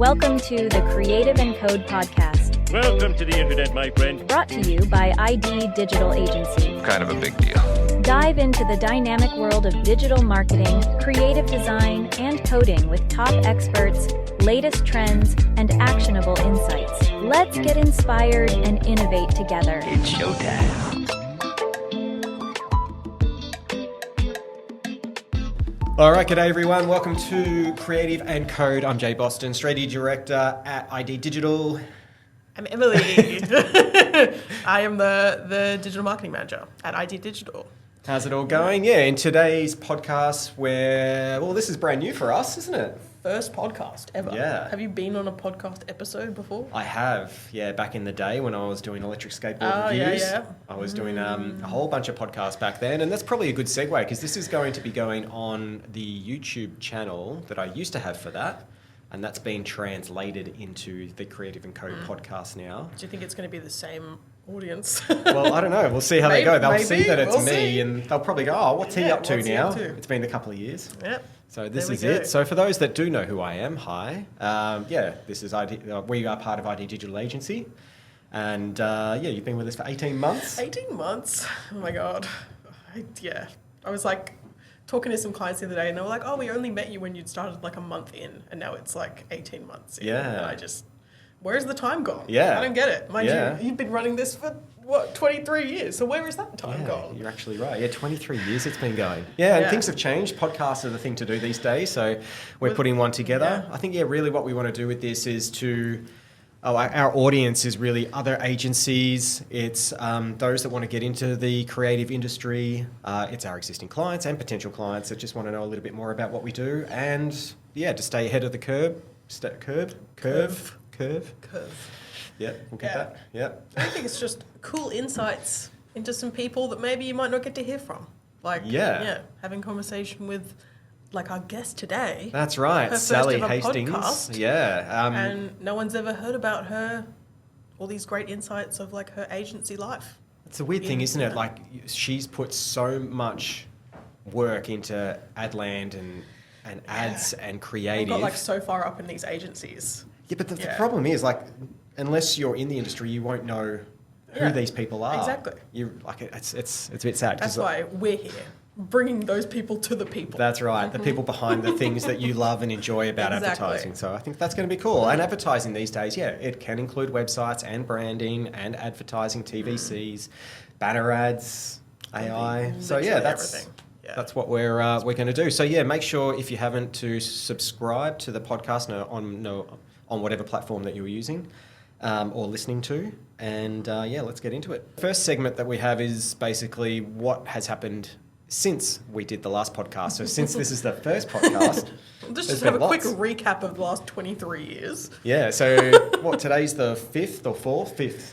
Welcome to the Creative and Code podcast. Welcome to the internet, my friend. Brought to you by ID Digital Agency. Kind of a big deal. Dive into the dynamic world of digital marketing, creative design, and coding with top experts, latest trends, and actionable insights. Let's get inspired and innovate together. It's showtime. All right, g'day everyone. Welcome to Creative and Code. I'm Jay Boston, Strategy Director at ID Digital. I'm Emily. I am the Digital Marketing Manager at ID Digital. How's it all going? Yeah, in today's podcast this is brand new for us, isn't it? First podcast ever. Yeah. Have you been on a podcast episode before? I have, back in the day when I was doing electric skateboard reviews. Yeah. I was doing a whole bunch of podcasts back then, and that's probably a good segue because this is going to be going on the YouTube channel that I used to have for that, and that's been translated into the Creative and Code podcast now. Do you think it's going to be the same audience? Well, I don't know. We'll see how they go. They'll see that it's We'll me, see. and they'll probably go, "Oh, what's he up to what's he now?" up to? It's been a couple of years. Yep. So this There is we go. it. So for those that do know who I am, hi. This is ID. We are part of ID Digital Agency, and you've been with us for 18 months. 18 months. Oh my God. I was like talking to some clients the other day and they were like, oh, we only met you when you'd started like a month in, and now it's like 18 months in. Yeah. And where's the time gone? Yeah. I don't get it. Mind Yeah. you've been running this for, 23 years? So where is that time gone? You're actually right. Yeah, 23 years it's been going. Yeah, and things have changed. Podcasts are the thing to do these days, so we're putting one together. Yeah. I think, really what we want to do with this is our audience is really other agencies. It's those that want to get into the creative industry. It's our existing clients and potential clients that just want to know a little bit more about what we do and, to stay ahead of the curve. Curve. Yep, we'll get that. Yep. I think it's just cool insights into some people that maybe you might not get to hear from. Having conversation with like our guest today. That's right, Her first Sally ever Hastings. podcast. And no one's ever heard about her, all these great insights of like her agency life. It's a weird thing, isn't it? Like she's put so much work into Adland and ads and creative. Got like so far up in these agencies. Yeah, but the problem is like, unless you're in the industry, you won't know who these people are. Exactly. It's a bit sad. That's why we're here, bringing those people to the people. That's right. The people behind the things that you love and enjoy about advertising. So I think that's going to be cool. And advertising these days, it can include websites and branding and advertising, TVCs, banner ads, AI. So everything. That's what we're going to do. So make sure if you haven't to subscribe to the podcast on whatever platform that you're using or listening to. And let's get into it. First segment that we have is basically what has happened since we did the last podcast. So since this is the first podcast, just have a quick recap of the last 23 years. Yeah, so today's the 5th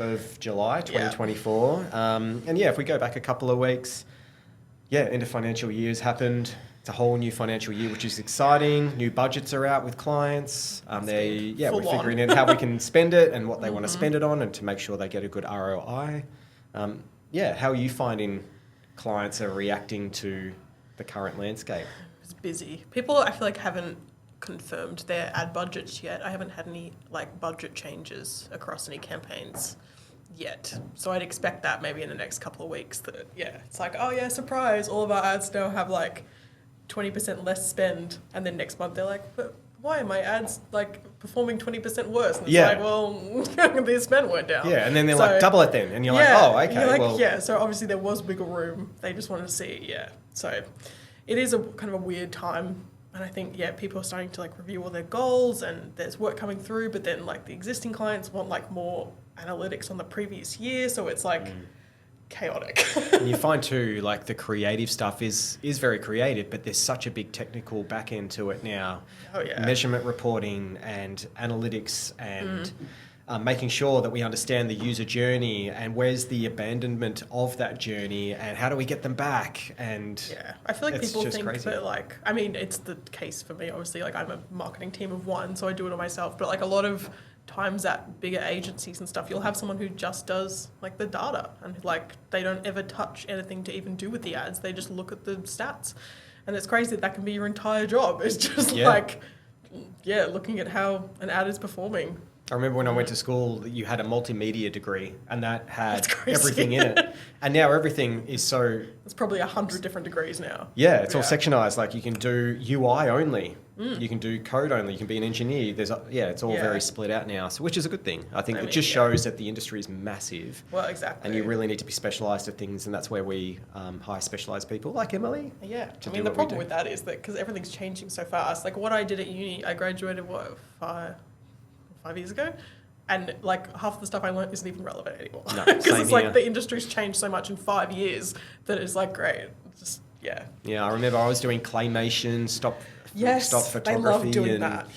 of July, 2024. If we go back a couple of weeks, end of financial year's happened. It's a whole new financial year, which is exciting. New budgets are out with clients. We're figuring out how we can spend it and what they want to spend it on and to make sure they get a good ROI. How are you finding clients are reacting to the current landscape? It's busy. People, I feel like, haven't confirmed their ad budgets yet. I haven't had any budget changes across any campaigns yet. So I'd expect that maybe in the next couple of weeks that, it's like, oh yeah, surprise, all of our ads now have 20% less spend, and then next month they're like, but why are my ads performing 20% worse? And it's the spend went down. Yeah, and then they're double it then, and you're like, oh, okay. So obviously there was wiggle room. They just wanted to see, So it is a kind of a weird time, and I think people are starting to review all their goals, and there's work coming through, but then the existing clients want more analytics on the previous year, so it's chaotic. And you find too, the creative stuff is very creative, but there's such a big technical back end to it now. Oh yeah. Measurement reporting and analytics and making sure that we understand the user journey and where's the abandonment of that journey and how do we get them back. And I feel like people think crazy. that it's the case for me, obviously, I'm a marketing team of one, so I do it all myself, but a lot of times at bigger agencies and stuff, you'll have someone who just does the data and they don't ever touch anything to even do with the ads. They just look at the stats, and it's crazy that can be your entire job. It's just looking at how an ad is performing. I remember when I went to school, you had a multimedia degree, and that had That's crazy. everything in it. And now everything is so... It's probably 100 different degrees now. Yeah, it's all sectionized. Like you can do UI only, you can do code only, you can be an engineer. It's all very split out now, so which is a good thing. I think it just shows that the industry is massive. Well, exactly. And you really need to be specialised at things, and that's where we hire specialised people like Emily. Yeah, I mean the problem with that is that because everything's changing so fast. Like what I did at uni, I graduated 5 years ago, and like half of the stuff I learned isn't even relevant anymore. No, because it's like here. the industry's changed so much in 5 years that it's like great. Just Yeah, I remember I was doing claymation, stop photography. I love doing that.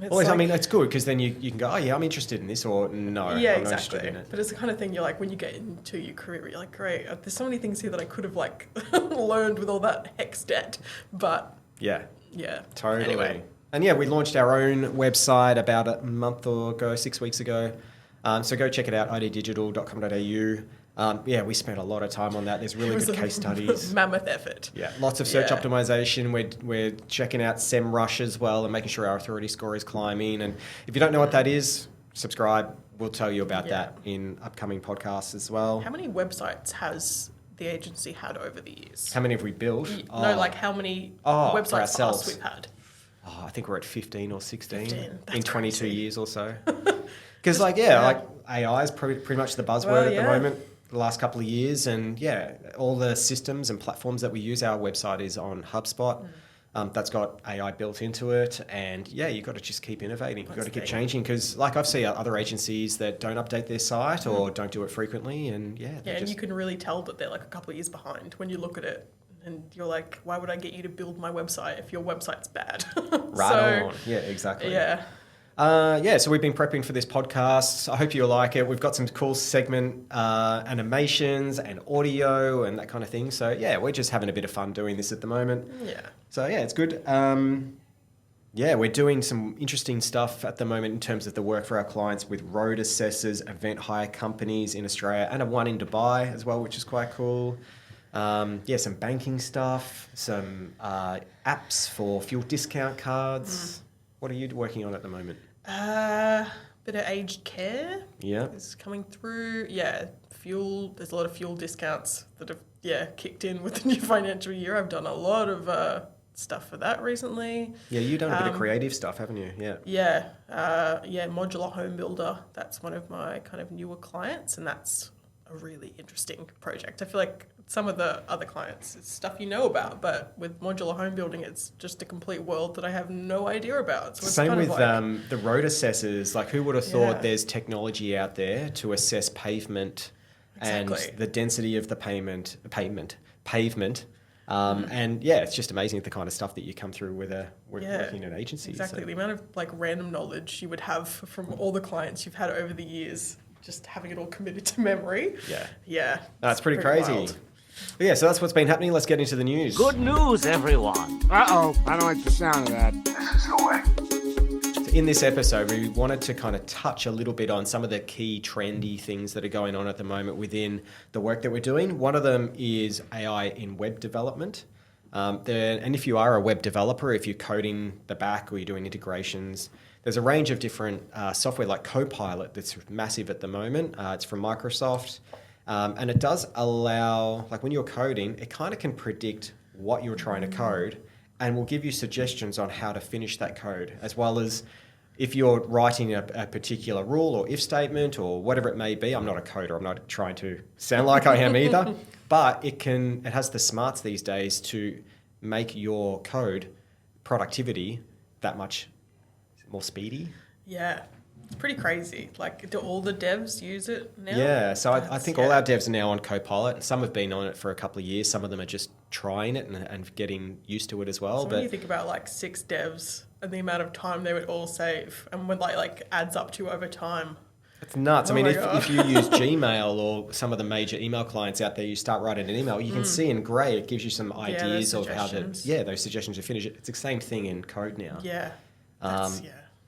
Yeah. Well, I mean, it's good because then you can go, oh yeah, I'm interested in this, or no, I'm not interested in it. But it's the kind of thing you're like, when you get into your career, you're like, great, there's so many things here that I could have like learned with all that hex debt. But yeah, totally. Anyway. And we launched our own website about a month ago, 6 weeks ago. So go check it out, iddigital.com.au. We spent a lot of time on that. There's really good case studies. Mammoth effort. Yeah, lots of search optimization. We're checking out SEMrush as well and making sure our authority score is climbing. And if you don't know what that is, subscribe. We'll tell you about that in upcoming podcasts as well. How many websites has the agency had over the years? How many have we built? No, like how many websites for us we've had? I think we're at 15 or 16 15. in 22 crazy. years or so. Because like AI is pretty much the buzzword at the moment, the last couple of years. And all the systems and platforms that we use, our website is on HubSpot. That's got AI built into it. And you've got to just keep innovating. You've got to keep changing because like I've seen other agencies that don't update their site or don't do it frequently. And and you can really tell that they're like a couple of years behind when you look at it. And you're like, why would I get you to build my website if your website's bad? Right on. Yeah, exactly. Yeah. So we've been prepping for this podcast. I hope you like it. We've got some cool segment animations and audio and that kind of thing. So we're just having a bit of fun doing this at the moment. Yeah. So it's good. We're doing some interesting stuff at the moment in terms of the work for our clients with road assessors, event hire companies in Australia, and one in Dubai as well, which is quite cool. Some banking stuff, some apps for fuel discount cards. What are you working on at the moment? Bit of aged care. Yeah. Is coming through. Yeah, fuel. There's a lot of fuel discounts that have kicked in with the new financial year. I've done a lot of stuff for that recently. Yeah, you've done a bit of creative stuff, haven't you? Yeah. Modular home builder. That's one of my kind of newer clients, and that's a really interesting project. I feel like some of the other clients, it's stuff you know about, but with modular home building, it's just a complete world that I have no idea about. So it's same kind with of the road assessors. Like, who would have thought there's technology out there to assess pavement and the density of the pavement. And it's just amazing the kind of stuff that you come through with working in an agency. Exactly, the amount of like random knowledge you would have from all the clients you've had over the years, just having it all committed to memory. Yeah. That's pretty crazy. Wild. But so that's what's been happening. Let's get into the news. Good news, everyone. Uh-oh, I don't like the sound of that. This is the way. So in this episode, we wanted to kind of touch a little bit on some of the key trendy things that are going on at the moment within the work that we're doing. One of them is AI in web development. And if you are a web developer, if you're coding the back or you're doing integrations, there's a range of different software like Copilot that's massive at the moment. It's from Microsoft. And it does allow, like when you're coding, it kind of can predict what you're trying to code and will give you suggestions on how to finish that code, as well as if you're writing a particular rule or if statement or whatever it may be. I'm not a coder. I'm not trying to sound like I am either. But it has the smarts these days to make your code productivity that much more speedy. Yeah. It's pretty crazy. Like, do all the devs use it now? Yeah, so I think all our devs are now on Copilot. Some have been on it for a couple of years. Some of them are just trying it and getting used to it as well. So when you think about like 6 devs and the amount of time they would all save and when like adds up to over time. It's nuts. Oh, I mean, if you use Gmail or some of the major email clients out there, you start writing an email, you can see in grey, it gives you some ideas of how to, those suggestions to finish it. It's the same thing in code now. Yeah.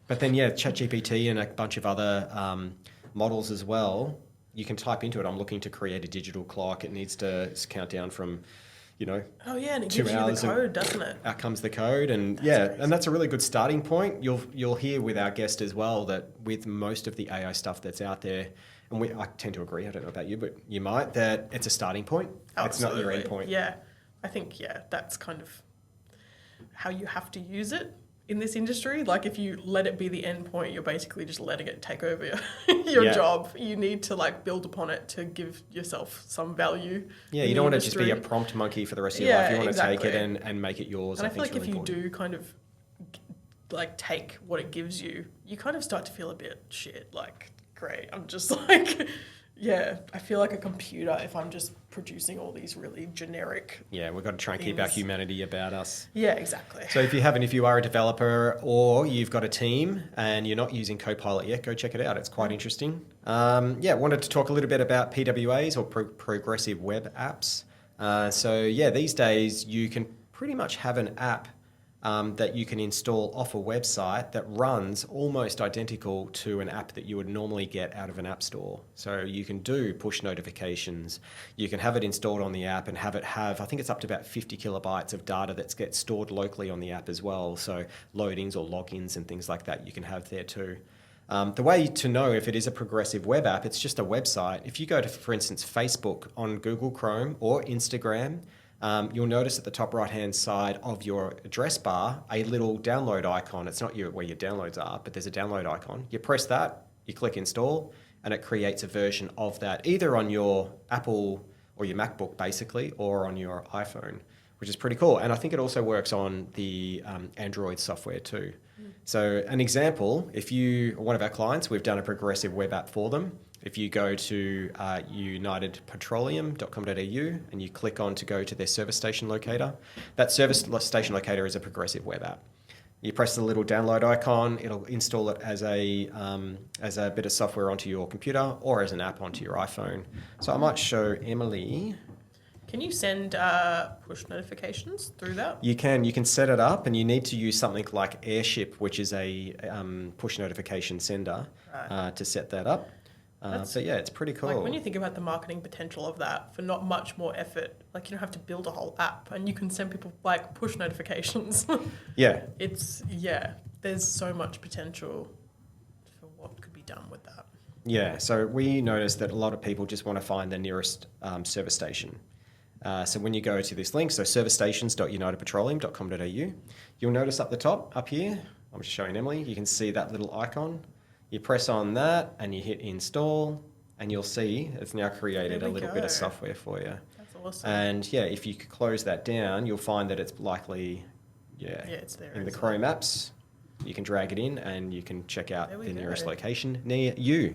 But then, ChatGPT and a bunch of other models as well, you can type into it, I'm looking to create a digital clock. It needs to count down from, Oh yeah, and it 2 gives you hours the of- code, doesn't it? out comes the code, and crazy. and that's a really good starting point. You'll hear with our guest as well that with most of the AI stuff that's out there, and I tend to agree. I don't know about you, but you might, that it's a starting point. It's not your end point. Yeah, I think that's kind of how you have to use it in this industry. Like if you let it be the end point, you're basically just letting it take over your Yeah. job. You need to like build upon it to give yourself some value. Yeah, in you the don't want to just be a industry. prompt monkey for the rest of your life. You want to take it exactly. and make it yours. And I feel think like it's if really you important. do kind of like take what it gives you, you kind of start to feel a bit shit. Like, great, I'm just like, I feel like a computer if I'm just producing all these really generic. Yeah, we've got to try and keep our things. humanity about us. Yeah, exactly. So if you are a developer or you've got a team and you're not using Copilot yet, go check it out. It's quite interesting. Wanted to talk a little bit about PWAs or progressive web apps. These days you can pretty much have an app that you can install off a website that runs almost identical to an app that you would normally get out of an app store. So you can do push notifications. You can have it installed on the app and have, I think it's up to about 50 kilobytes of data that gets stored locally on the app as well. So loadings or logins and things like that you can have there too. The way to know if it is a progressive web app, it's just a website. If you go to, for instance, Facebook on Google Chrome or Instagram, you'll notice at the top right-hand side of your address bar a little download icon. It's not where your downloads are, but there's a download icon. You press that, you click install, and it creates a version of that either on your Apple or your MacBook, basically, or on your iPhone, which is pretty cool. And I think it also works on the Android software too. So an example, one of our clients, we've done a progressive web app for them. If you go to unitedpetroleum.com.au and you click on to go to their service station locator, that service station locator is a progressive web app. You press the little download icon, it'll install it as a bit of software onto your computer or as an app onto your iPhone. So I might show Emily. Can you send push notifications through that? You can set it up, and you need to use something like Airship, which is a push notification sender, to set that up. It's pretty cool. Like when you think about the marketing potential of that for not much more effort, like you don't have to build a whole app and you can send people like push notifications. Yeah. There's so much potential for what could be done with that. Yeah, so we noticed that a lot of people just want to find the nearest service station. So when you go to this link, so servicestations.unitedpetroleum.com.au, you'll notice up the top, up here, I'm just showing Emily, you can see that little icon. You press on that and you hit install, and you'll see it's now created a little bit of software for you. That's awesome. And if you close that down, you'll find that it's likely, it's there in the as Chrome apps. You can drag it in and you can check out the nearest go. location near you.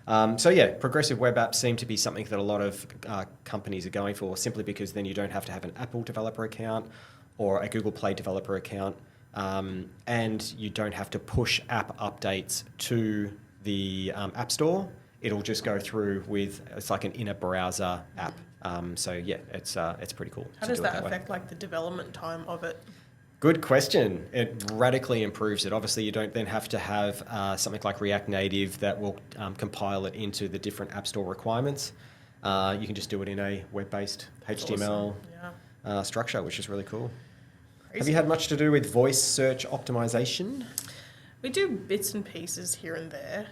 Progressive web apps seem to be something that a lot of companies are going for, simply because then you don't have to have an Apple developer account or a Google Play developer account. And you don't have to push app updates to the App Store. It'll just go through it's like an inner browser app. It's pretty cool. How does that affect like the development time of it? Good question. It radically improves it. Obviously, you don't then have to have something like React Native that will compile it into the different App Store requirements. You can just do it in a web-based HTML structure, which is really cool. Crazy. Have you had much to do with voice search optimization? We do bits and pieces here and there.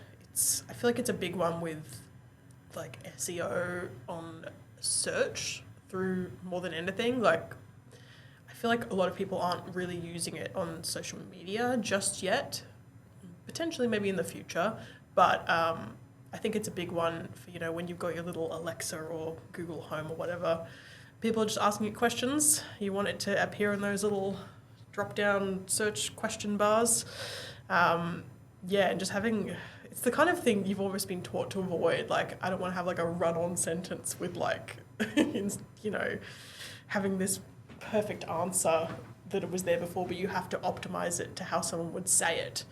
I feel like it's a big one with like SEO on search through more than anything. Like I feel like a lot of people aren't really using it on social media just yet. Potentially maybe in the future, but I think it's a big one for, when you've got your little Alexa or Google Home or whatever. People are just asking you questions. You want it to appear in those little drop-down search question bars. And just it's the kind of thing you've always been taught to avoid. Like, I don't want to have like a run-on sentence with like, having this perfect answer that it was there before, but you have to optimize it to how someone would say it.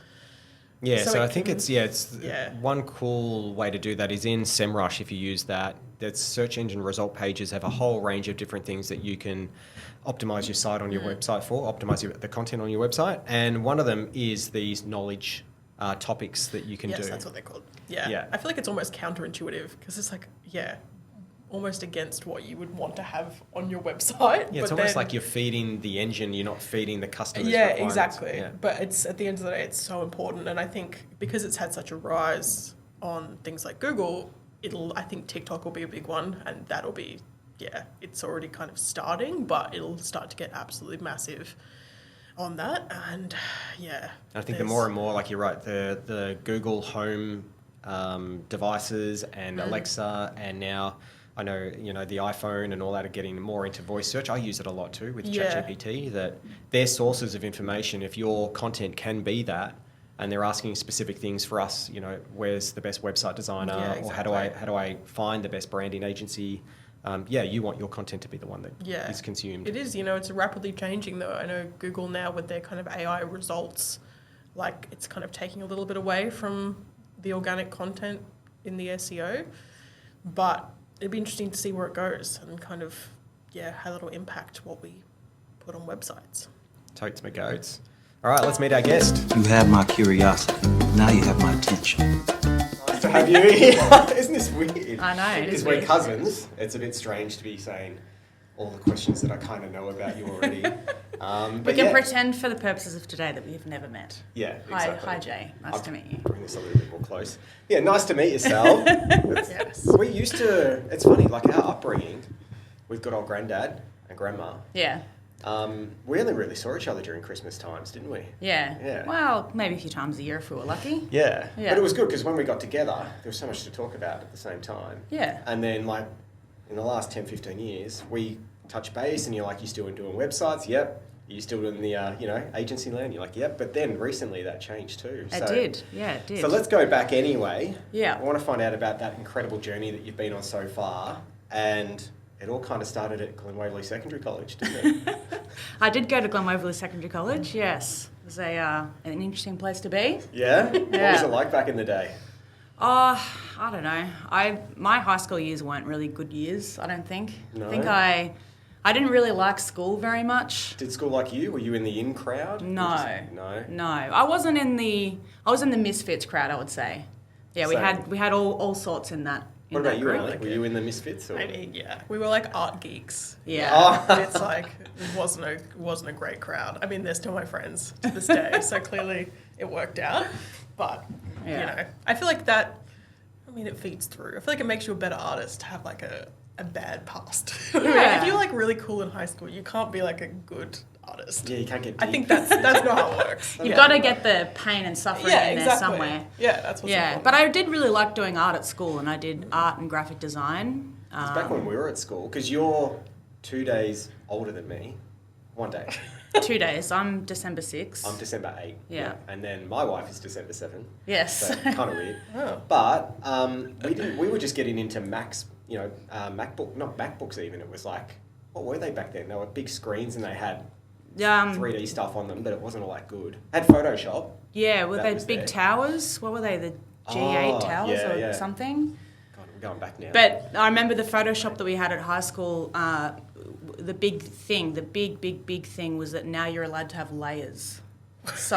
Yeah, so I think Yeah. one cool way to do that is in SEMrush. If you use that, that's search engine result pages have a whole range of different things that you can optimize your site on your website for, optimize the content on your website. And one of them is these knowledge topics that you can do. Yes, that's what they're called. Yeah. I feel like it's almost counterintuitive because it's like, almost against what you would want to have on your website. Yeah, it's but almost then- like you're feeding the engine, you're not feeding the customer's Yeah, requirements. exactly. Yeah. But it's at the end of the day, it's so important, and I think because it's had such a rise on things like Google, I think TikTok will be a big one, and that'll be, it's already kind of starting, but it'll start to get absolutely massive on that, and I think the more and more, like you're right, the Google Home devices and Alexa, and now I know, the iPhone and all that are getting more into voice search. I use it a lot too with ChatGPT, that their sources of information, if your content can be that, and they're asking specific things for us, where's the best website designer, or how do I find the best branding agency? You want your content to be the one that is consumed. It is, it's rapidly changing though. I know Google now with their kind of AI results, like it's kind of taking a little bit away from the organic content in the SEO, but it'd be interesting to see where it goes and kind of, how that'll impact what we put on websites. Totes my goats. All right, let's meet our guest. You have my curiosity. Now you have my attention. Nice to have you here. Isn't this weird? I know, it is Because we're weird. cousins. It's a bit strange to be saying all the questions that I kind of know about you already. We can pretend for the purposes of today that we have never met. Yeah, Hi, exactly. hi Jay. Nice to meet you. Bring this a little bit more close. Yeah, nice to meet you, Sal. Yes. We used to, it's funny, like our upbringing with good old granddad and grandma, Yeah. we only really saw each other during Christmas times, didn't we? Yeah. Yeah. Well, maybe a few times a year if we were lucky. Yeah. Yeah. But it was good because when we got together, there was so much to talk about at the same time. Yeah. And then, like, in the last 10, 15 years, we touch base and you're like, you still doing websites? Yep. You still doing the, agency land? You're like, yep. But then recently that changed too. It did. Yeah, it did. So let's go back anyway. Yeah. I want to find out about that incredible journey that you've been on so far. And it all kind of started at Glen Waverley Secondary College, didn't it? I did go to Glen Waverley Secondary College, yes. It was an interesting place to be. Yeah? What was Yeah. it like back in the day? I don't know. My high school years weren't really good years, I don't think. No? I think I didn't really like school very much. Did school like you? Were you in the in crowd? No. No? No. I was in the misfits crowd, I would say. Yeah, Same. we had all sorts in that. What about you, group. Emily? Were you in the Misfits? Or? I mean, we were like art geeks. Yeah. Oh. It's like, it wasn't a great crowd. I mean, they're still my friends to this day, so clearly it worked out. But, Yeah. I feel like that, it feeds through. I feel like it makes you a better artist to have like a bad past. Yeah. If you're like really cool in high school, you can't be like a good artist. Yeah, you can't get I deep. think that's not how it works. You've got to get the pain and suffering in there somewhere. Yeah, that's what's Yeah, important. but I did really like doing art at school, and I did art and graphic design. It's back when we were at school, because you're 2 days older than me. 1 day. 2 days. I'm December 6th. I'm December 8. Yeah. And then my wife is December 7. Yes. So kind of weird. Oh. But we were just getting into Macs, MacBook, not MacBooks even. It was like, what were they back then? They were big screens and they had 3D stuff on them, but it wasn't all that good. Had Photoshop. Yeah, were That they was big there. towers? What were they? The G8 Oh, towers yeah, or yeah. something? God, I'm going back now. But I remember the Photoshop that we had at high school. The big thing was that now you're allowed to have layers. So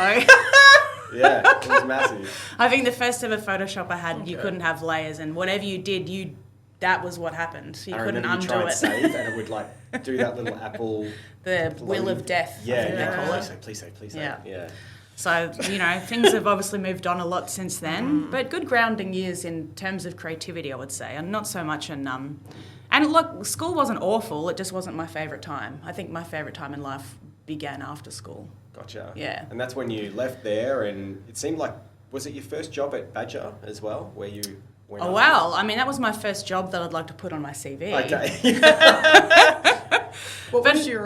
Yeah, it was massive. I think the first ever Photoshop I had, you couldn't have layers, and whatever you did, that was what happened. You I couldn't remember you undo try and it. save, and it would like do that little Apple. The wheel of death. I think they call it. Please say. Yeah. Yeah. So, things have obviously moved on a lot since then, but good grounding years in terms of creativity, I would say, and not so much in... And look, school wasn't awful, it just wasn't my favourite time. I think my favourite time in life began after school. Gotcha. Yeah. And that's when you left there, and it seemed like, was it your first job at Badger as well, where you went Oh, on? wow. I mean, that was my first job that I'd like to put on my CV. Okay. What was your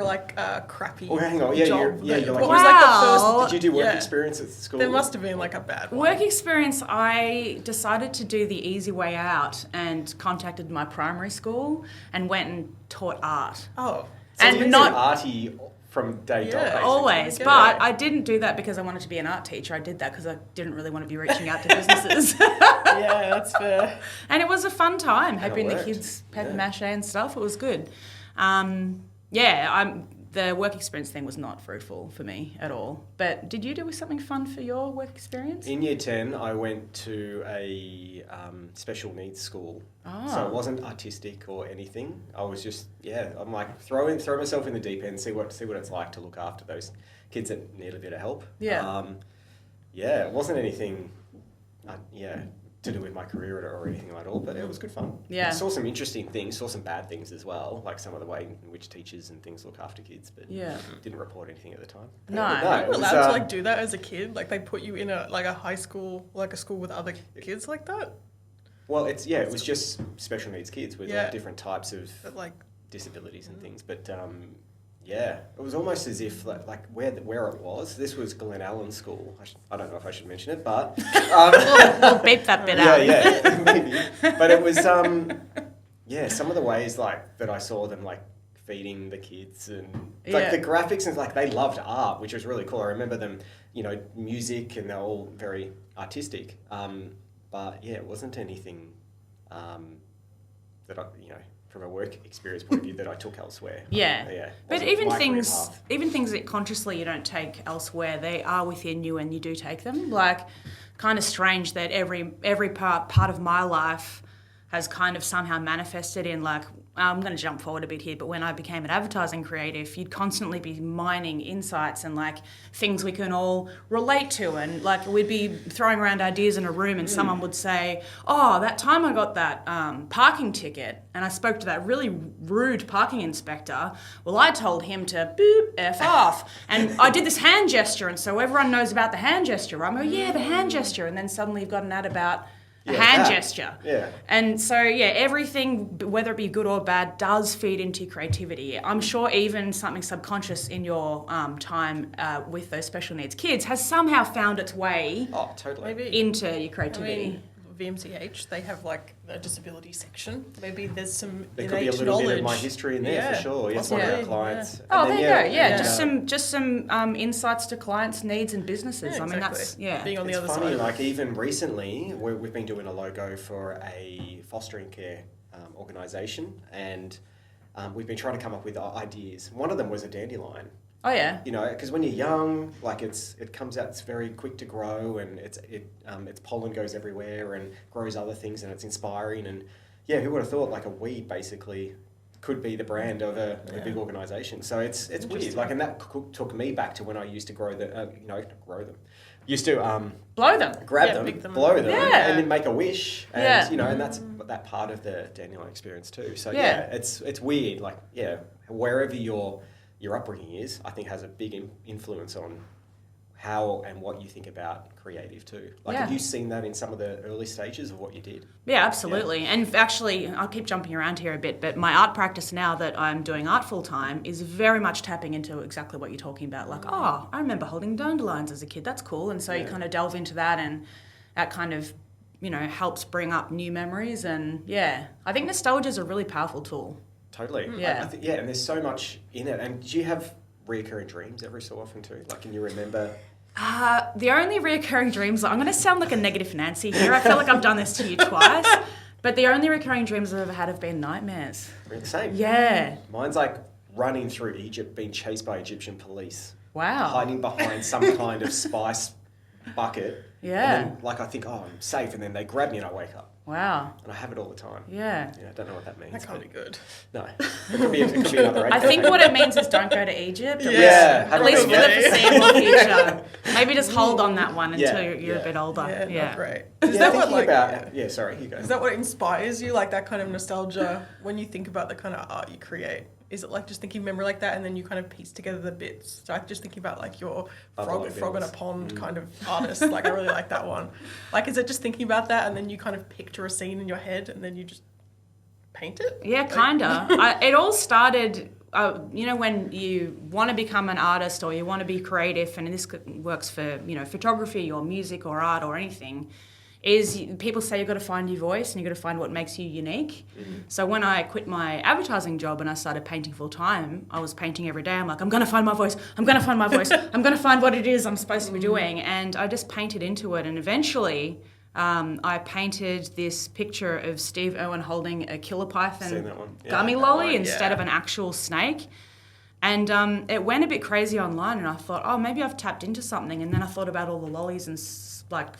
crappy Well, hang on. Yeah, job? you're like, what was like the Wow. first? did you do work Yeah. experience at school? There must have been like a bad one. Work experience, I decided to do the easy way out and contacted my primary school and went and taught art. Oh, So and you've been not- arty from day dot, Yeah. basically. Always, get but it. I didn't do that because I wanted to be an art teacher. I did that because I didn't really want to be reaching out to businesses. yeah, that's fair. And it was a fun time, it helping the worked. kids paper Yeah. mache and stuff. It was good. the work experience thing was not fruitful for me at all. But did you do something fun for your work experience? In year 10, I went to a special needs school. So it wasn't artistic or anything. I was just, I'm like, throw myself in the deep end, see what it's like to look after those kids that need a bit of help. Yeah. It wasn't anything, to do with my career or anything at all, but it was good fun. Yeah. I saw some interesting things, saw some bad things as well, like some of the way in which teachers and things look after kids, but didn't report anything at the time. No. Are you allowed to do that as a kid? Like they put you in a high school, like a school with other kids like that? Well, it was just special needs kids with all different types of disabilities and things, but it was almost as if like where it was. This was Glen Allen School. I don't know if I should mention it, but we'll beep that bit out. Yeah, maybe. But it was some of the ways like that I saw them like feeding the kids and like the graphics and like they loved art, which was really cool. I remember them, music and they're all very artistic. But it wasn't anything that I from a work experience point of view that I took elsewhere. But even things that consciously you don't take elsewhere, they are within you and you do take them. Like, kind of strange that every part of my life has kind of somehow manifested in like, I'm going to jump forward a bit here, but when I became an advertising creative, you'd constantly be mining insights and like things we can all relate to, and like we'd be throwing around ideas in a room and someone would say, oh, that time I got that parking ticket and I spoke to that really rude parking inspector, well, I told him to boop, F off, and I did this hand gesture, and so everyone knows about the hand gesture. I'm like, the hand gesture, and then suddenly you've got an ad about a hand gesture. Yeah. And so, everything, whether it be good or bad, does feed into your creativity. I'm sure even something subconscious in your time with those special needs kids has somehow found its way into your creativity. VMCH, they have like a disability section. Maybe there's some there could be a little bit of my history in there for sure. Yes, one of our clients. Oh, there you go. Just some insights to clients' needs and businesses. Yeah, I mean, that's being on the other funny, side. Like even recently, we've been doing a logo for a fostering care organisation, and we've been trying to come up with ideas. One of them was a dandelion. Oh yeah. Because when you're young, like it comes out, it's very quick to grow, and its pollen goes everywhere and grows other things, and it's inspiring. And who would have thought like a weed basically could be the brand of a big organisation? So it's weird. Like, and that took me back to when I used to grow them. Grow them. Used to blow them, grab them, blow them, and then make a wish. And and that's that part of the dandelion experience too. So it's weird. Like wherever your upbringing is, I think, has a big influence on how and what you think about creative too. Like, have you seen that in some of the early stages of what you did? Yeah, absolutely. Yeah. And actually, I'll keep jumping around here a bit, but my art practice now that I'm doing art full time is very much tapping into exactly what you're talking about. Like, I remember holding dandelions as a kid. That's cool. And so you kind of delve into that, and that kind of, helps bring up new memories. And I think nostalgia is a really powerful tool. Totally. Yeah. And there's so much in it. And do you have reoccurring dreams every so often too? Like, can you remember? The only reoccurring dreams, I'm going to sound like a negative Nancy here. I feel like I've done this to you twice. But the only recurring dreams I've ever had have been nightmares. Same. Yeah. Mine's like running through Egypt, being chased by Egyptian police. Wow. Hiding behind some kind of spice bucket. Yeah. And then, I'm safe, and then they grab me and I wake up. Wow. And I have it all the time. Yeah. I don't know what that means. That can't be good. No. It could be another I think what it means is don't go to Egypt. At least for the foreseeable future. Maybe just hold on that one until you're a bit older. Yeah, not great. Is that what sorry, you go. Is that what inspires you, like that kind of nostalgia when you think about the kind of art you create? Is it like just thinking memory like that, and then you kind of piece together the bits? So I'm just thinking about like your frog in a pond kind of artist. Like, I really like that one. Like, is it just thinking about that, and then you kind of picture a scene in your head, and then you just paint it? Yeah, kinda. It all started, when you want to become an artist or you want to be creative, and this works for photography or music or art or anything. Is people say you've got to find your voice and you've got to find what makes you unique. Mm-hmm. So when I quit my advertising job and I started painting full time, I was painting every day. I'm like, I'm going to find my voice. I'm going to find my voice. I'm going to find what it is I'm supposed to be doing. And I just painted into it. And eventually I painted this picture of Steve Irwin holding a killer python gummy lolly instead of an actual snake. And it went a bit crazy online, and I thought, oh, maybe I've tapped into something. And then I thought about all the lollies and like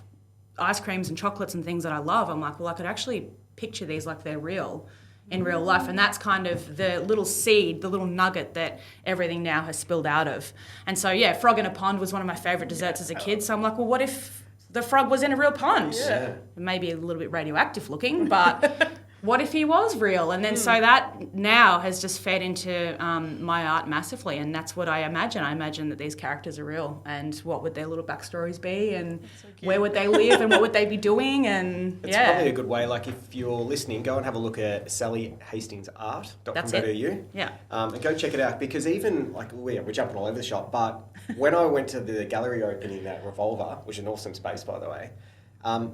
ice creams and chocolates and things that I love. I'm like, well, I could actually picture these like they're real in real life. And that's kind of the little seed, the little nugget that everything now has spilled out of. And so, yeah, frog in a pond was one of my favourite desserts as a kid. So I'm like, well, what if the frog was in a real pond? Yeah. Maybe a little bit radioactive looking, but what if he was real? And then so that now has just fed into my art massively, and that's what I imagine. I imagine that these characters are real, and what would their little backstories be, and where would they live, and what would they be doing, and It's probably a good way, like if you're listening, go and have a look at Sally Hastings art.com.au. That's it. Yeah. And go check it out, because even, like, we're jumping all over the shop, but when I went to the gallery opening at Revolver, which is an awesome space, by the way,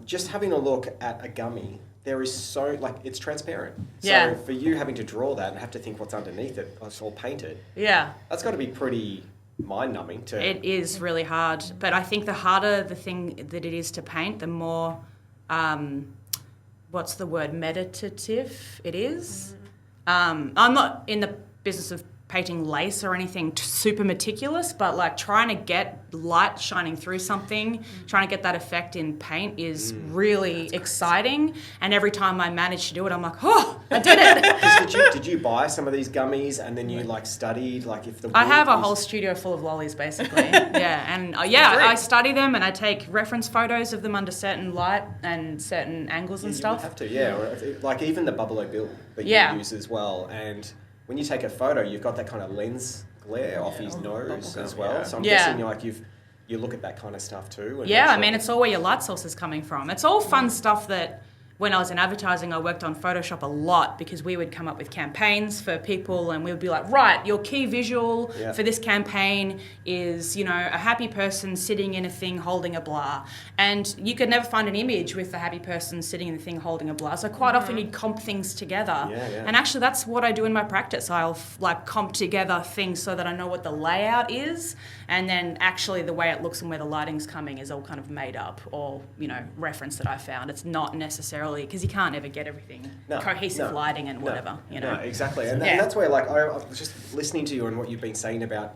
just having a look at a gummy, there is so, like, it's transparent. Yeah. So for you having to draw that and have to think what's underneath it, it's all painted. Yeah. That's got to be pretty mind-numbing to... It is really hard, but I think the harder the thing that it is to paint, the more, what's the word, meditative it is. I'm not in the business of painting lace or anything super meticulous, but like trying to get light shining through something, trying to get that effect in paint is really exciting. And every time I manage to do it, I'm like, oh, I did it. 'Cause did you buy some of these gummies and then you like studied like if the I have a wood whole studio full of lollies basically. Yeah, and I study them and I take reference photos of them under certain light and certain angles and You stuff. would have to, yeah. Or like even the Buffalo Bill that Yeah. you use as well. And when you take a photo, you've got that kind of lens glare off his nose as well. So I'm guessing you look at that kind of stuff too. And Yeah, I mean, it's all where your light source is coming from. It's all fun stuff that when I was in advertising, I worked on Photoshop a lot because we would come up with campaigns for people and we would be like, right, your key visual for this campaign is, you know, a happy person sitting in a thing holding a blah. And you could never find an image with the happy person sitting in the thing holding a blah. So quite often you'd comp things together. And actually that's what I do in my practice. I'll like comp together things so that I know what the layout is, and then actually the way it looks and where the lighting's coming is all kind of made up or, you know, reference that I found. It's not necessarily, because you can't ever get everything cohesive lighting and whatever, you know. No, exactly. And that's where, like, I was just listening to you and what you've been saying about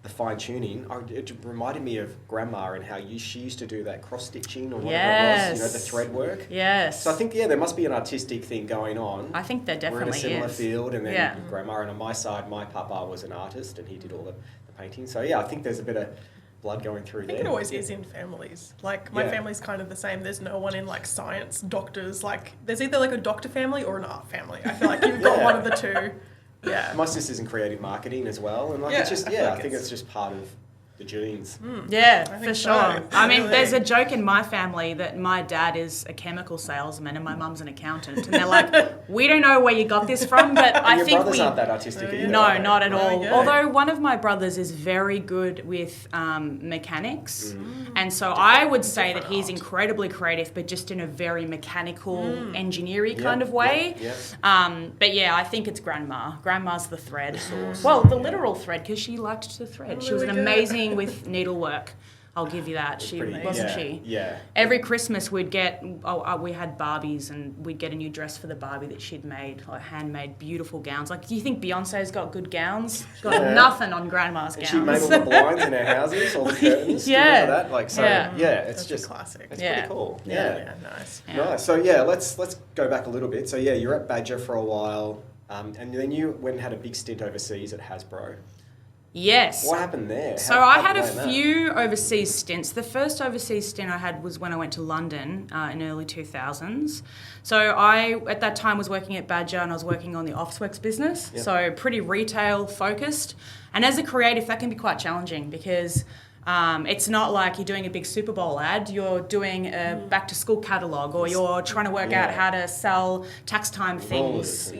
the fine tuning. It reminded me of Grandma and how she used to do that cross stitching or whatever it was, you know, the thread work. Yes. So I think, there must be an artistic thing going on. I think there definitely is. We're in a similar field, and then Grandma, and on my side, my papa was an artist and he did all the painting. So yeah, I think there's a bit of blood going through there. I think it always is in families. Like, my family's kind of the same. There's no one in, like, science, doctors. Like, there's either, like, a doctor family or an art family. I feel like you've got one of the two. Yeah. My sister's in creative marketing as well. And, like, it's just, I think it's just part of the genes. Yeah, for so. sure. I mean, Really. there's a joke in my family that my dad is a chemical salesman and my mum's an accountant. And they're like, we don't know where you got this from, but I Your think brothers aren't that artistic either, No, are they? not at all. Okay. Although one of my brothers is very good with mechanics. And so I would say that he's incredibly creative, but just in a very mechanical, engineering kind of way. But yeah, I think it's Grandma. Grandma's the thread. The literal thread, because she liked to thread. She was an amazing with needlework. I'll give you that. She wasn't she? Yeah. Every Christmas we'd get, we had Barbies and we'd get a new dress for the Barbie that she'd made, like handmade beautiful gowns. Like, do you think Beyonce's got good gowns? She's got nothing on Grandma's gowns. She made all the blinds in her houses, all the curtains. Yeah. That? Like, so, it's just classic. It's pretty cool. Yeah, nice. Nice. So let's go back a little bit. So you're at Badger for a while, and then you went and had a big stint overseas at Hasbro. Yes. What happened there? So I had a few overseas stints. The first overseas stint I had was when I went to London in early 2000s. So I, at that time, was working at Badger and I was working on the Officeworks business. Yep. So pretty retail focused. And as a creative, that can be quite challenging because it's not like you're doing a big Super Bowl ad. You're doing a back to school catalogue, or you're trying to work out how to sell tax time things.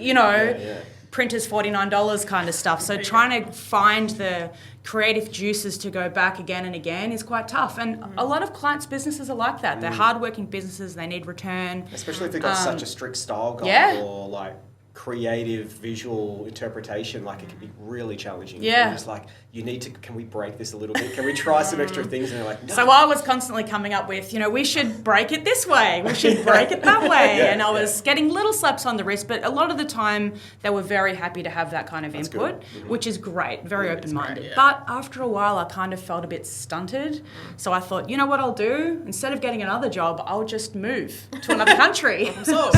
Printers $49 kind of stuff. So trying to find the creative juices to go back again and again is quite tough. And a lot of clients' businesses are like that. They're hardworking businesses. They need return. Especially if they've got such a strict style guide or like creative visual interpretation, like it can be really challenging. Yeah. You're just like, can we break this a little bit? Can we try some extra things? And they're like, no. So I was constantly coming up with, we should break it this way, we should break it that way. Yeah, and I was getting little slaps on the wrist, but a lot of the time they were very happy to have that kind of input, which is great, very open-minded. great, yeah. But after a while, I kind of felt a bit stunted. So I thought, you know what I'll do? Instead of getting another job, I'll just move to another country. So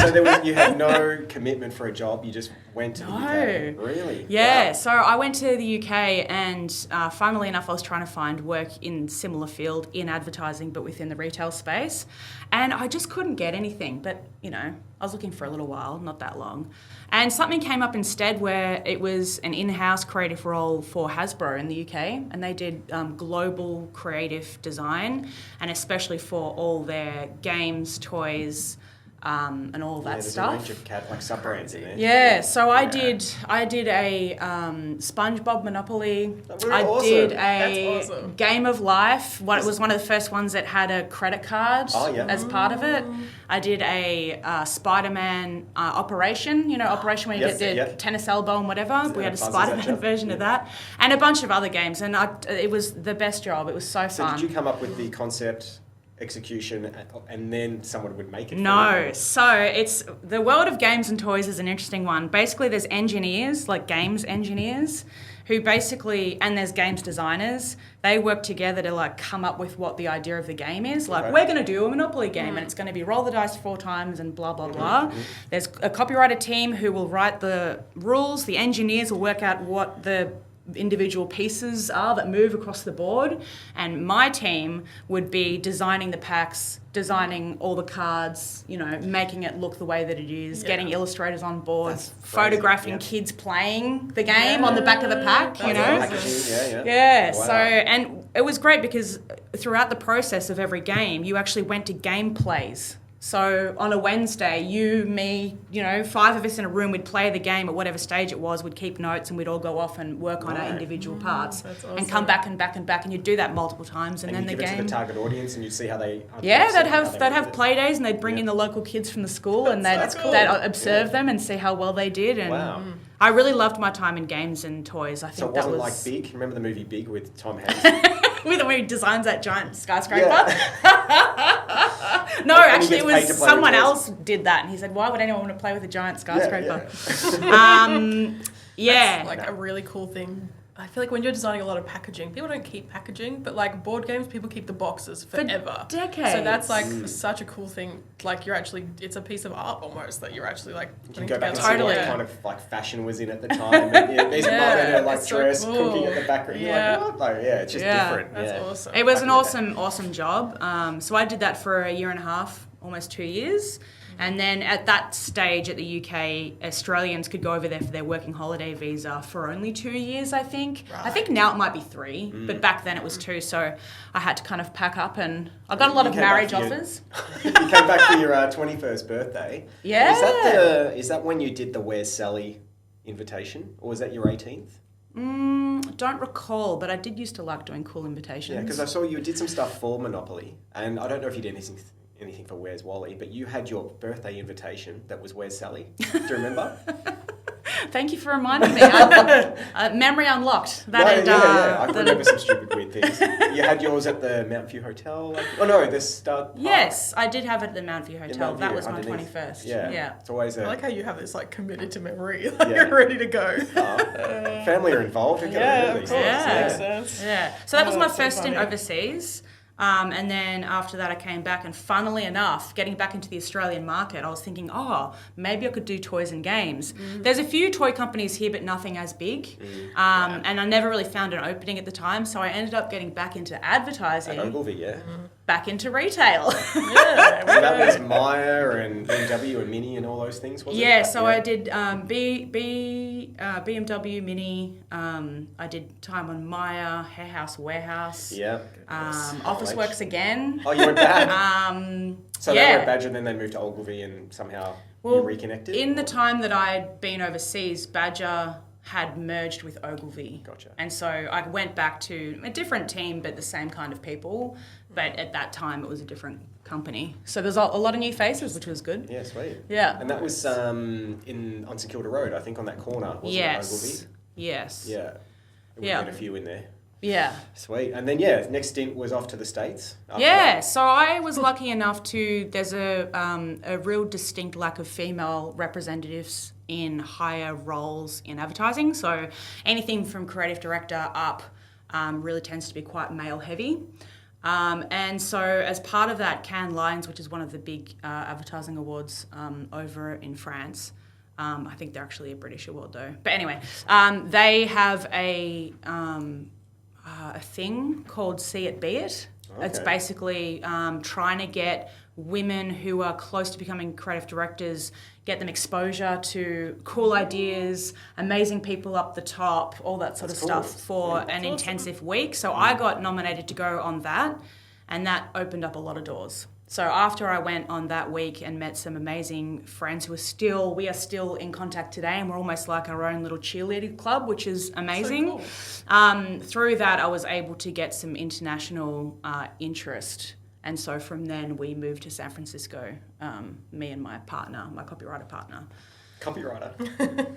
you had no commitment for a job, you just went to the UK? Really? Yeah, Wow. so I went to the UK and funnily enough, I was trying to find work in similar field in advertising, but within the retail space. And I just couldn't get anything. But, I was looking for a little while, not that long. And something came up instead where it was an in-house creative role for Hasbro in the UK. And they did global creative design, and especially for all their games, toys, and all that there's stuff. a range of like sub-brands in there. Yeah, so I did a SpongeBob Monopoly. Really I awesome. did That's a awesome. Game of Life. It was one of the first ones that had a credit card as part of it. I did a Spider-Man Operation. Operation where you Yes, get the yep. tennis elbow and whatever. We had a buzzes at Spider-Man you. version of that, and a bunch of other games. And it was the best job. It was so So fun. did you come up with the concept, execution, and then someone would make it? No. So it's the world of games and toys is an interesting one. Basically, there's engineers, like games engineers, who basically, and there's games designers. They work together to like come up with what the idea of the game is. Like, we're going to do a Monopoly game, and it's going to be roll the dice 4 times and blah blah blah. There's a copywriter team who will write the rules. The engineers will work out what the individual pieces are that move across the board, and my team would be designing the packs, designing all the cards, making it look the way that it is, getting illustrators on board, That's crazy, photographing yeah. kids playing the game on the back of the pack, Packaging, yeah. Yeah, Wow. so, and it was great because throughout the process of every game, you actually went to game plays. So on a Wednesday, you, me, 5 of us in a room, we'd play the game at whatever stage it was, we'd keep notes and we'd all go off and work on our individual parts and come back and back and back, and you'd do that multiple times, and then you the give it game... to the target audience and you'd see how they... Yeah, they'd have play days, and they'd bring in the local kids from the school, and they'd observe them and see how well they did. And Wow. I really loved my time in games and toys. I think So it that wasn't was like Big? Remember the movie Big with Tom Hanks? when he designs that giant skyscraper. Yeah. No, Like, when he actually, gets it paid was to play someone with toys. else did that, and he said, "Why would anyone want to play with a giant skyscraper?" Yeah. Like a really cool thing. I feel like when you're designing a lot of packaging, people don't keep packaging, but like board games, people keep the boxes forever. decades. So that's like such a cool thing. Like it's a piece of art almost that you're actually like You can putting go back and together. see what kind of like fashion was in at the time. And, there's mum in her like it's so dress cool. cooking at the background. You're Yeah. like, what? Like, it's just different. That's awesome. It was an Back in the awesome job. So I did that for a year and a half, almost 2 years. And then at that stage at the UK, Australians could go over there for their working holiday visa for only 2 years, I think. I think now it might be 3, but back then it was 2. So I had to kind of pack up, and I got a lot of came back marriage for your- offers. You came back for your 21st birthday. Yeah. Is that when you did the Where's Sally invitation? Or was that your 18th? Don't recall, but I did used to like doing cool invitations. Yeah, because I saw you did some stuff for Monopoly. And I don't know if you did anything for Where's Wally, but you had your birthday invitation that was Where's Sally. Do you remember? Thank you for reminding me. Memory unlocked. I can remember some stupid weird things. You had yours at the Mount View Hotel. The Start Park. Yes, I did have it at the Mount View Hotel. Mount that View was my underneath. 21st. Yeah. It's always I like how you have this like committed to memory. Like Yeah. you're ready to go. family are involved. We've got to remember these things. Makes sense. Yeah. So that was Oh, my that's so first stint funny. overseas. And then after that, I came back, and funnily enough, getting back into the Australian market, I was thinking, maybe I could do toys and games. There's a few toy companies here, but nothing as big. And I never really found an opening at the time, so I ended up getting back into advertising, At Ogilvy, yeah. back into retail. So that was Maya and BMW and Mini and all those things, was it? Yeah, so I did BMW, Mini. I did time on Maya, Hair House, Warehouse. Yeah. Officeworks again. Oh, you went back? So they were yeah. at Badger, then they moved to Ogilvy, and somehow you reconnected? In the time that I'd been overseas, Badger had merged with Ogilvy. Gotcha. And so I went back to a different team, but the same kind of people. But at that time, it was a different company. So there's a lot of new faces, which was good. Yeah, sweet. Yeah. And that was on St Kilda Road, I think, on that corner, wasn't it, Ogilvy? Yes. Yeah. We Yeah. had a few in there. Yeah. Sweet. And then, next stint was off to the States. after Yeah, that. so I was lucky enough there's a real distinct lack of female representatives in higher roles in advertising. So anything from creative director up really tends to be quite male heavy. And so as part of that, Cannes Lions, which is one of the big advertising awards over in France, I think they're actually a British award though. But anyway, they have a thing called See It, Be It. Okay. It's basically trying to get women who are close to becoming creative directors, get them exposure to cool ideas, amazing people up the top, all that sort That's of cool. stuff for an awesome. intensive week. So I got nominated to go on that, and that opened up a lot of doors. So after I went on that week and met some amazing friends we are still in contact today, and we're almost like our own little cheerleading club, which is amazing. Through that, I was able to get some international interest. And so from then we moved to San Francisco, me and my partner, my copywriter partner. Copywriter.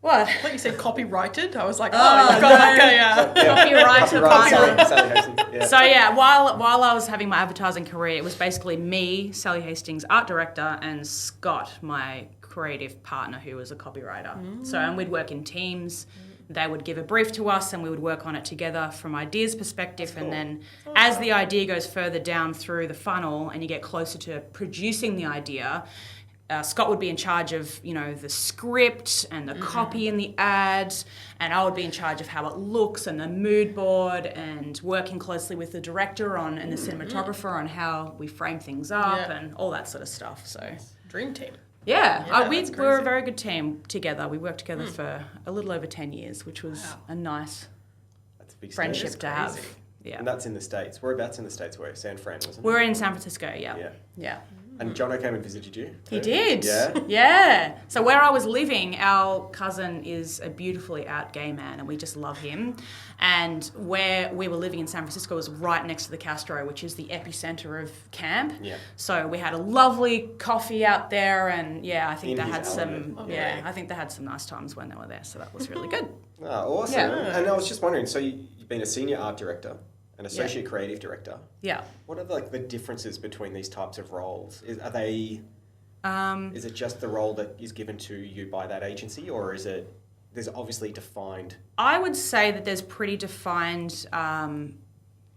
What? I thought you said copyrighted. I was like, you've got like a Copywriter partner. Sally Hastings. Yeah. So yeah, while I was having my advertising career, it was basically me, Sally Hastings, art director, and Scott, my creative partner, who was a copywriter. So and we'd work in teams. They would give a brief to us, and we would work on it together from ideas perspective. And then, as the idea goes further down through the funnel, and you get closer to producing the idea, Scott would be in charge of, the script and the copy in the ad, and I would be in charge of how it looks and the mood board and working closely with the director and the cinematographer on how we frame things up and all that sort of stuff. So, dream team. yeah, we that's were a crazy. very good team together. We worked together for a little over 10 years, which was a nice That's a big friendship stage. to have. crazy. Yeah. And that's in the States. Whereabouts in the States were you? San Fran, wasn't it? We're in San Francisco, Yeah. Yeah. And Jono came and visited you? He too? did. Yeah? Yeah. So where I was living, our cousin is a beautifully out gay man, and we just love him. And where we were living in San Francisco was right next to the Castro, which is the epicenter of camp. Yeah. So we had a lovely coffee out there, and I think In they his had element. some. Okay. Yeah, I think they had some nice times when they were there. So that was really good. Oh, awesome. Yeah. And I was just wondering, so you've been a senior art director, an associate creative director. Yeah. What are the differences between these types of roles? Is it just the role that is given to you by that agency, or is it there's obviously defined? I would say that there's pretty defined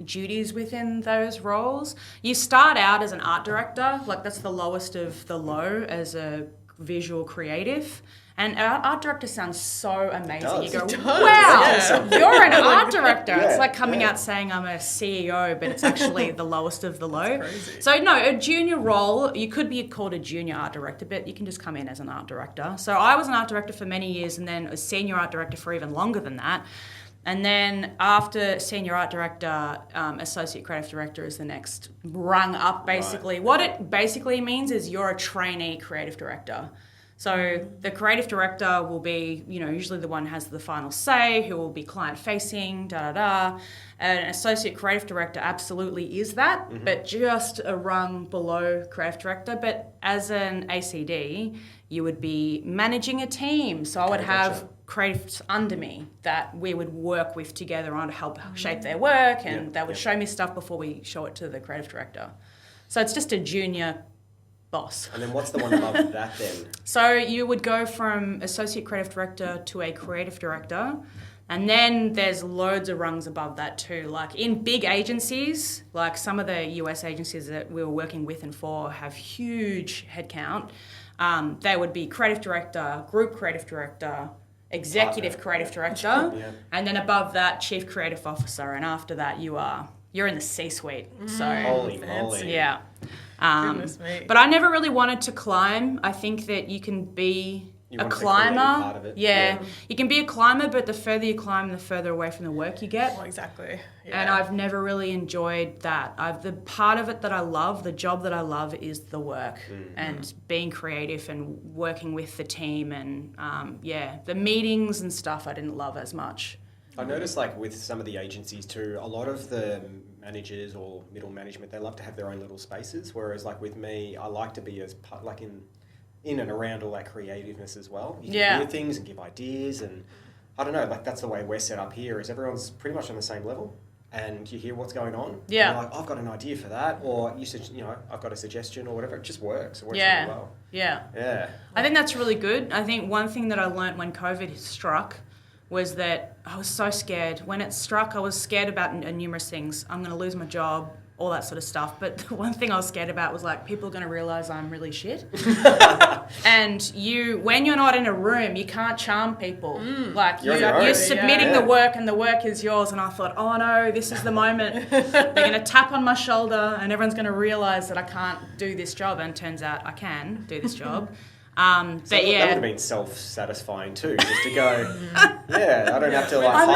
duties within those roles. You start out as an art director, like that's the lowest of the low as a visual creative. And art director sounds so amazing. does. You go, It does. wow, you're an art director. Yeah, It's like coming yeah. out saying I'm a CEO, but it's actually the lowest of the low. crazy. So no, a junior role, you could be called a junior art director, but you can just come in as an art director. So I was an art director for many years, and then a senior art director for even longer than that. And then after senior art director, associate creative director is the next rung up, basically. What it basically means is you're a trainee creative director. So the creative director will be, usually the one who has the final say, who will be client facing, An associate creative director absolutely is that, but just a rung below creative director. But as an ACD, you would be managing a team. So I would have gotcha. creatives under me that we would work with together on to help shape their work, and they would show me stuff before we show it to the creative director. So it's just a junior boss. And then what's the one above that then? So you would go from associate creative director to a creative director, and then there's loads of rungs above that too. Like in big agencies, like some of the US agencies that we were working with and for have huge headcount. They would be creative director, group creative director, executive creative director, and then above that, chief creative officer. And after that, you're in the C-suite. So Holy moly. yeah. Goodness me. But I never really wanted to climb. I think that you can be You a wanted the creative climber. part of it. Yeah. You can be a climber, but the further you climb, the further away from the work you get. Well, exactly. Yeah. And I've never really enjoyed that. The part of it that I love, the job that I love, is the work and being creative and working with the team and the meetings and stuff I didn't love as much. I noticed, like, with some of the agencies too, a lot of the managers or middle management, they love to have their own little spaces, whereas, like, with me, I like to be as part, like, in and around all that creativeness as well. You can hear things and give ideas, and I don't know, like, that's the way we're set up here, is everyone's pretty much on the same level, and you hear what's going on. Yeah. And you're like, I've got an idea for that, or I've got a suggestion or whatever. It just works. It works Yeah. really well. Yeah. Yeah. I think that's really good. I think one thing that I learnt when COVID struck was that I was so scared. When it struck, I was scared about numerous things. I'm going to lose my job, all that sort of stuff. But the one thing I was scared about was, like, people are going to realise I'm really shit. And when you're not in a room, you can't charm people. Like, you're submitting the work and the work is yours. And I thought, oh no, this is the moment. They're going to tap on my shoulder and everyone's going to realise that I can't do this job. And it turns out I can do this job. That would have been self-satisfying too, just to go, I don't have to, like,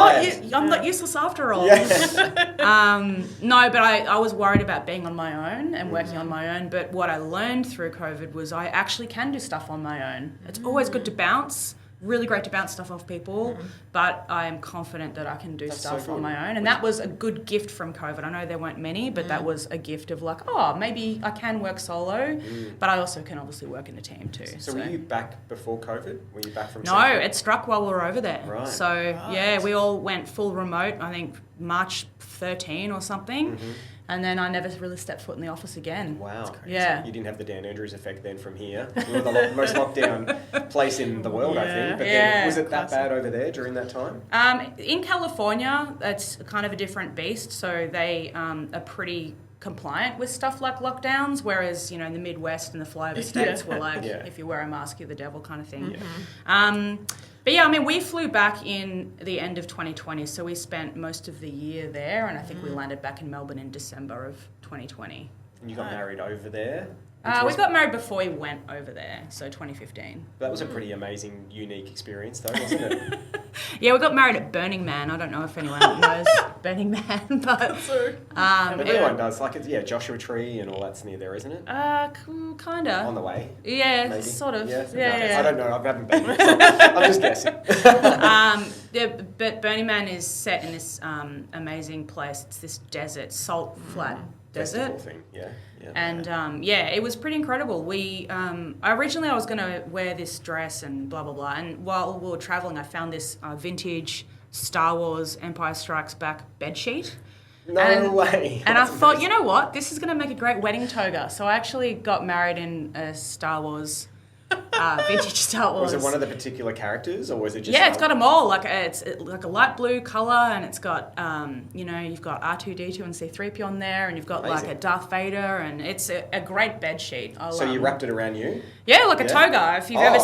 I'm not useless after all. No, but I was worried about being on my own and working on my own. But what I learned through COVID was I actually can do stuff on my own. It's always good to bounce. Really great to bounce stuff off people, but I am confident that I can do stuff on my own. And that was a good gift from COVID. I know there weren't many, but that was a gift of, like, maybe I can work solo, but I also can obviously work in a team too. So were you back before COVID? Were you back from No, it struck while we were over there. Right. So, we all went full remote, I think March 13 or something. And then I never really stepped foot in the office again. Wow. Yeah. You didn't have the Dan Andrews effect then from here. We were the most locked down place in the world, I think. But then, was it that bad over there during that time? In California, it's kind of a different beast. So they are pretty compliant with stuff like lockdowns, whereas, in the Midwest and the flyover states were like, if you wear a mask, you're the devil kind of thing. But yeah, I mean, we flew back in the end of 2020, so we spent most of the year there, and I think we landed back in Melbourne in December of 2020. And you got married over there? We got married before we went over there, so 2015. That was a pretty amazing, unique experience, though, wasn't it? Yeah, we got married at Burning Man. I don't know if anyone knows Burning Man, but everyone does. Like, it's Joshua Tree and all that's near there, isn't it? Kinda. On the way. Yeah, maybe? sort of. Yeah. I don't know. I haven't been. So I'm just guessing. But Burning Man is set in this amazing place. It's this desert, salt flat desert. Festival thing. Yeah. And it was pretty incredible. Originally I was going to wear this dress and blah blah blah. And while we were traveling, I found this vintage Star Wars Empire Strikes Back bedsheet. No way. And I thought, you know what? This is going to make a great wedding toga. So I actually got married in a Star Wars. Vintage Star Wars. Was it one of the particular characters, or was it just? Yeah, it's got them all. It's like a light blue color, and it's got you've got R2D2 and C3PO on there, and you've got like a Darth Vader, and it's a great bed sheet. So you wrapped it around you? Yeah, like a toga. If you've ever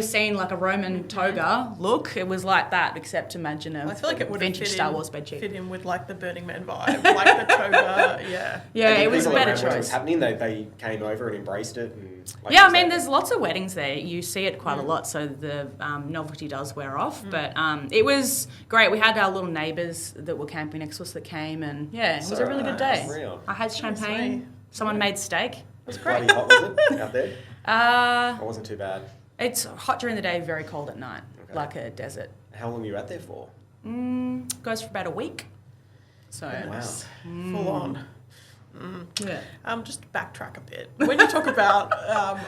seen like a Roman toga look, it was like that, except imagine I feel like it would vintage Star Wars bed sheet. Fit in with like the Burning Man vibe, like the toga. Yeah, it was a better choice. When it was happening, they came over and embraced it, and. I mean, there's lots of weddings there. You see it quite a lot, so the novelty does wear off. But it was great. We had our little neighbours that were camping next to us that came, and it was a really good day. Real. I had champagne. Someone made steak. It was great. Bloody hot, was it, out there? It wasn't too bad. It's hot during the day, very cold at night, like a desert. How long were you out there for? Goes for about a week. So Full on. Yeah. Just backtrack a bit. When you talk about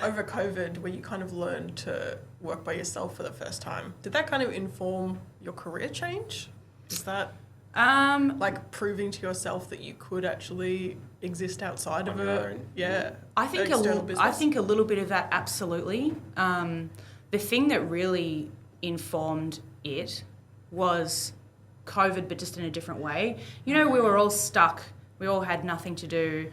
over COVID, where you kind of learned to work by yourself for the first time, did that kind of inform your career change? Is that like proving to yourself that you could actually exist outside of it? Yeah. I think a little bit of that, absolutely. The thing that really informed it was COVID, but just in a different way. We were all stuck. We all had nothing to do.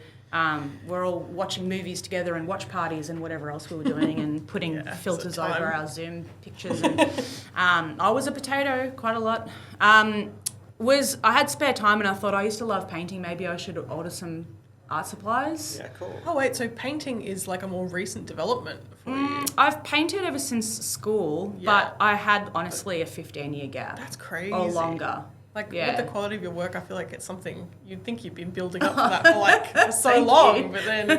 We're all watching movies together and watch parties and whatever else we were doing and putting filters over our Zoom pictures. And, I was a potato quite a lot. I had spare time and I thought I used to love painting. Maybe I should order some art supplies. Yeah, cool. Oh wait, so painting is like a more recent development for you? I've painted ever since school, Yeah. but I had honestly a 15-year gap. That's crazy. Or longer. Like Yeah. with the quality of your work, I feel like it's something you'd think you'd been building up for that for like so Thank long, you. but then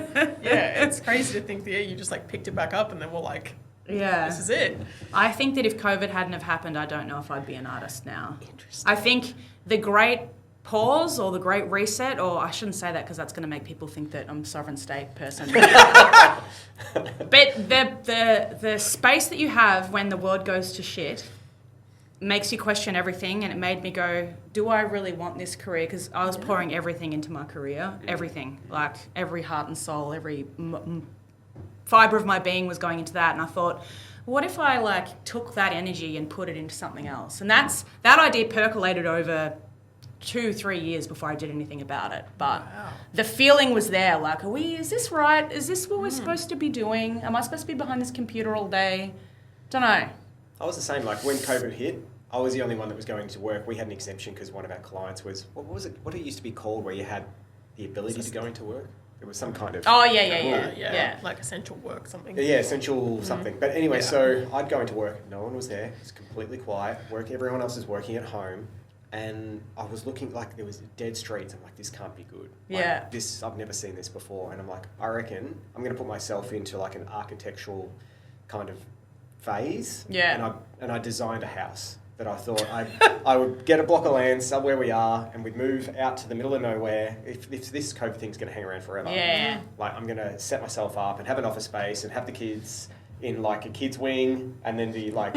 it's crazy to think that you just like picked it back up and then we're like, Yeah. this is it. I think that if COVID hadn't have happened, I don't know if I'd be an artist now. Interesting. I think the great pause or the great reset, or I shouldn't say that because that's going to make people think that I'm a sovereign state person. But the space that you have when the world goes to shit makes you question everything, and it made me go, do I really want this career? Because I was pouring everything into my career, everything, like every heart and soul, every fibre of my being was going into that, and I thought, what if I like took that energy and put it into something else? And that idea percolated over 2-3 years before I did anything about it. But the feeling was there, like, is this right? Is this what we're supposed to be doing? Am I supposed to be behind this computer all day? Don't know. I was the same. Like when COVID hit, I was the only one that was going to work. We had an exemption because one of our clients was, what was it? What it used to be called, where you had the ability to go into work. There was some kind of Yeah. Like essential work, something. yeah, essential something. But anyway, so I'd go into work. No one was there. It's completely quiet. Everyone else is working at home. And I was looking, like, there was dead streets. I'm like, this can't be good. Like, I've never seen this before. And I'm like, I reckon I'm going to put myself into like an architectural kind of phase. Yeah. And I designed a house that I thought I would get a block of land somewhere we are, and we'd move out to the middle of nowhere. If this COVID thing's going to hang around forever. Yeah. Like, I'm going to set myself up and have an office space and have the kids in like a kid's wing, and then the like,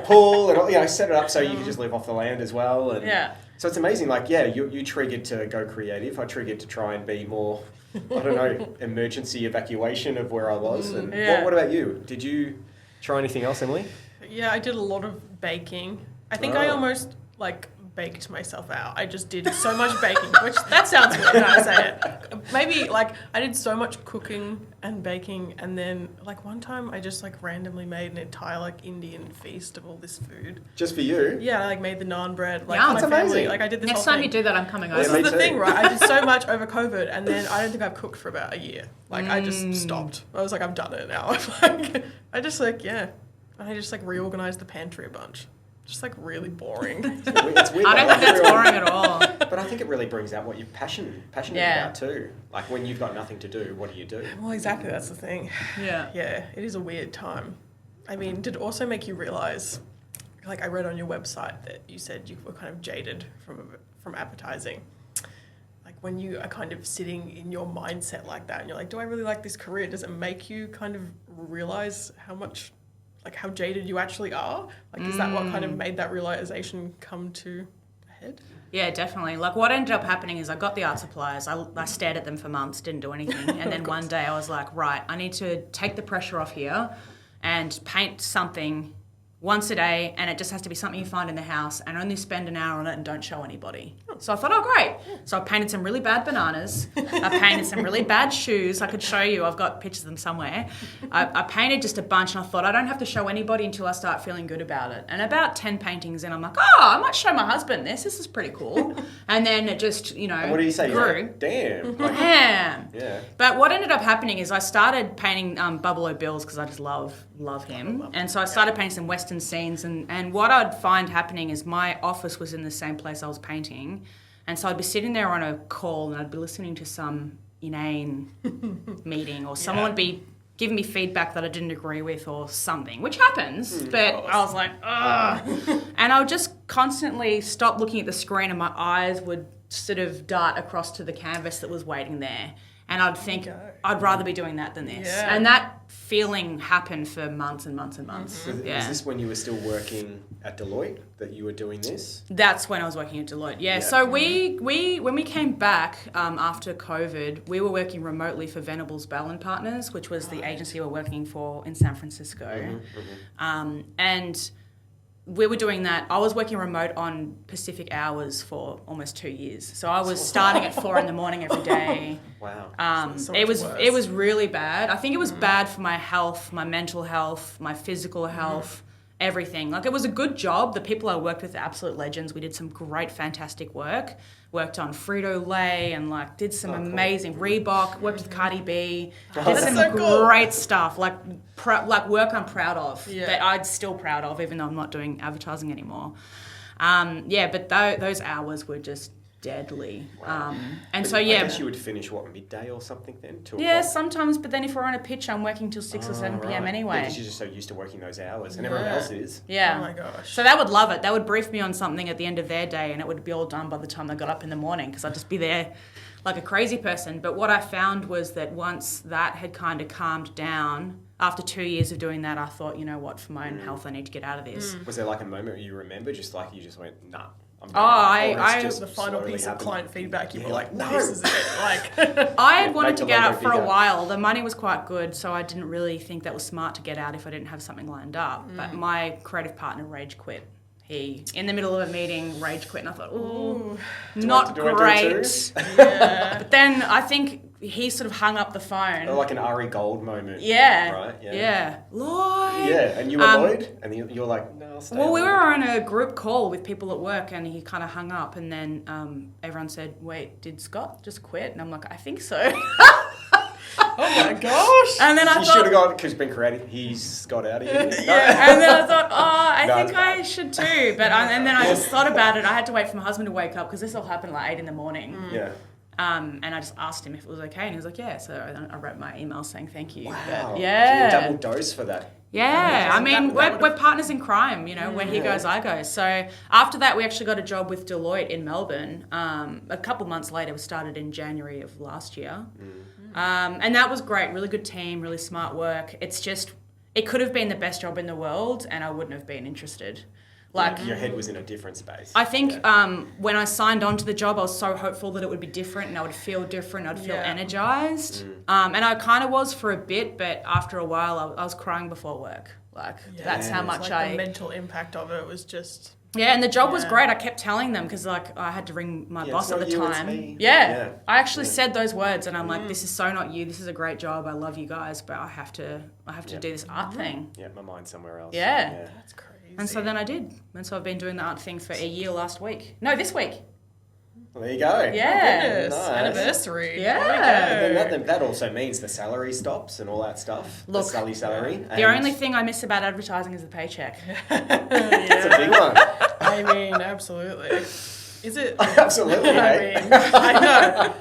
pool, and set it up so you can just live off the land as well. And so it's amazing. Like, you triggered to go creative. I triggered to try and be more, I don't know, emergency evacuation of where I was. And what about you? Did you try anything else, Emily? Yeah, I did a lot of baking. I think I almost like baked myself out. I just did so much baking, which that sounds weird when I say it. Maybe like I did so much cooking and baking, and then like one time I just like randomly made an entire like Indian feast of all this food. Just for you? Yeah, I like made the naan bread. Like Yum. my That's family. amazing. Like I did this Next whole time thing. you do that, I'm coming over. This me is the too. thing, right? I did so much over COVID, and then I don't think I've cooked for about a year. Like I just stopped. I was like, I've done it now. I just reorganized the pantry a bunch. Just like really boring. It's weird. I don't think that's boring at all. But I think it really brings out what you're passionate about too. Like when you've got nothing to do, what do you do? Well, exactly. That's the thing. Yeah. Yeah, it is a weird time. I mean, did it also make you realise, like I read on your website that you said you were kind of jaded from advertising. Like when you are kind of sitting in your mindset like that and you're like, do I really like this career? Does it make you kind of realise how jaded you actually are? Like, is that what kind of made that realisation come to a head? Yeah, definitely. Like what ended up happening is I got the art supplies. I stared at them for months, didn't do anything. And then one day I was like, right, I need to take the pressure off here and paint something once a day, and it just has to be something you find in the house, and only spend an hour on it and don't show anybody. So I thought, oh, great. So I painted some really bad bananas. I painted some really bad shoes. I could show you. I've got pictures of them somewhere. I painted just a bunch, and I thought, I don't have to show anybody until I start feeling good about it. And about 10 paintings in, I'm like, oh, I might show my husband this. This is pretty cool. And then it just, And what do you say? grew. You're like, damn. Like, Damn. yeah. But what ended up happening is I started painting Bubble O Bills because I just love him. And so I started painting some Western scenes. And what I'd find happening is my office was in the same place I was painting. And so I'd be sitting there on a call and I'd be listening to some inane meeting, or someone would be giving me feedback that I didn't agree with or something, which happens. But I was like, ugh. And I would just constantly stop looking at the screen and my eyes would sort of dart across to the canvas that was waiting there. And I'd think, I'd rather be doing that than this. Yeah. And that feeling happened for months and months and months. Was this when you were still working at Deloitte that you were doing this? That's when I was working at Deloitte. Yeah. So we when we came back after COVID, we were working remotely for Venables Bell and Partners, which was the agency we were working for in San Francisco. And we were doing that. I was working remote on Pacific hours for almost 2 years. So I was starting at 4 a.m. every day. Wow. So it much was worse. it was really bad. I think it was bad for my health, my mental health, my physical health, everything. Like, it was a good job. The people I worked with are absolute legends. We did some great, fantastic work. Worked on Frito-Lay and, like, did some amazing Reebok, worked with Cardi B, did some so cool. great stuff, like work I'm proud of, Yeah. that I'm still proud of, even though I'm not doing advertising anymore. But those hours were just deadly. And so, I yeah. guess you would finish, midday or something then? 2 Yeah, o'clock? sometimes, but then if we're on a pitch, I'm working till 6 or 7 p.m. Right. anyway. Yeah, 'cause you're just so used to working those hours, and everyone else is. Yeah. Oh my gosh. So they would love it. They would brief me on something at the end of their day, and it would be all done by the time they got up in the morning, because I'd just be there like a crazy person. But what I found was that once that had kind of calmed down, after 2 years of doing that, I thought, you know what, for my own health, I need to get out of this. Was there like a moment where you remember, just like you just went, nah? The final piece of client feedback, you were like, no, this is it. Like, I had wanted Make to the get logo out for a bigger. while. The money was quite good, so I didn't really think that was smart to get out if I didn't have something lined up. But my creative partner rage quit. He, in the middle of a meeting, rage quit, and I thought, ooh, not do I do it great. too? But then I think he sort of hung up the phone. Or like an Ari Gold moment. Yeah. Right? Yeah. Lloyd. Yeah, and you were Lloyd, and you're like, no, I'll stay Well, on we Lloyd." were on a group call with people at work, and he kind of hung up, and then everyone said, wait, did Scott just quit? And I'm like, I think so. oh my gosh. And then I You thought... should have gone, because Ben creative, he's got out of here. And then I thought, I No, think it's I bad. should too. And then I just thought about it. I had to wait for my husband to wake up, because this all happened like 8 in the morning. Yeah. And I just asked him if it was okay, and he was like, yeah. So I wrote my email saying thank you. Wow. But, yeah. So you double dose for that. Yeah, I mean, that we're partners in crime, you know, where he goes, I go. So after that, we actually got a job with Deloitte in Melbourne. A couple months later, we started in January of last year. And that was great, really good team, really smart work. It's just, it could have been the best job in the world, and I wouldn't have been interested. Like, Your head was in a different space. I think when I signed on to the job, I was so hopeful that it would be different and I would feel different, I'd feel energized. And I kind of was for a bit, but after a while, I was crying before work. Like, that's how much the mental impact of it was just... Yeah, and the job was great. I kept telling them, because like I had to ring my boss it's at not the you, it's time. me. Yeah, I actually said those words, and I'm like, "This is so not you. This is a great job. I love you guys, but I have to do this art thing." Yeah, my mind's somewhere else. Yeah. That's crazy. And so then I did, and so I've been doing the art thing for a year this week. Well, there you go. Yeah. Goodness, Nice. anniversary. Yeah. And then that also means the salary stops and all that stuff. Look, the Sully salary. The only thing I miss about advertising is the paycheck. It's a big one. I mean, absolutely. Is it? Absolutely. I eh? mean, I know.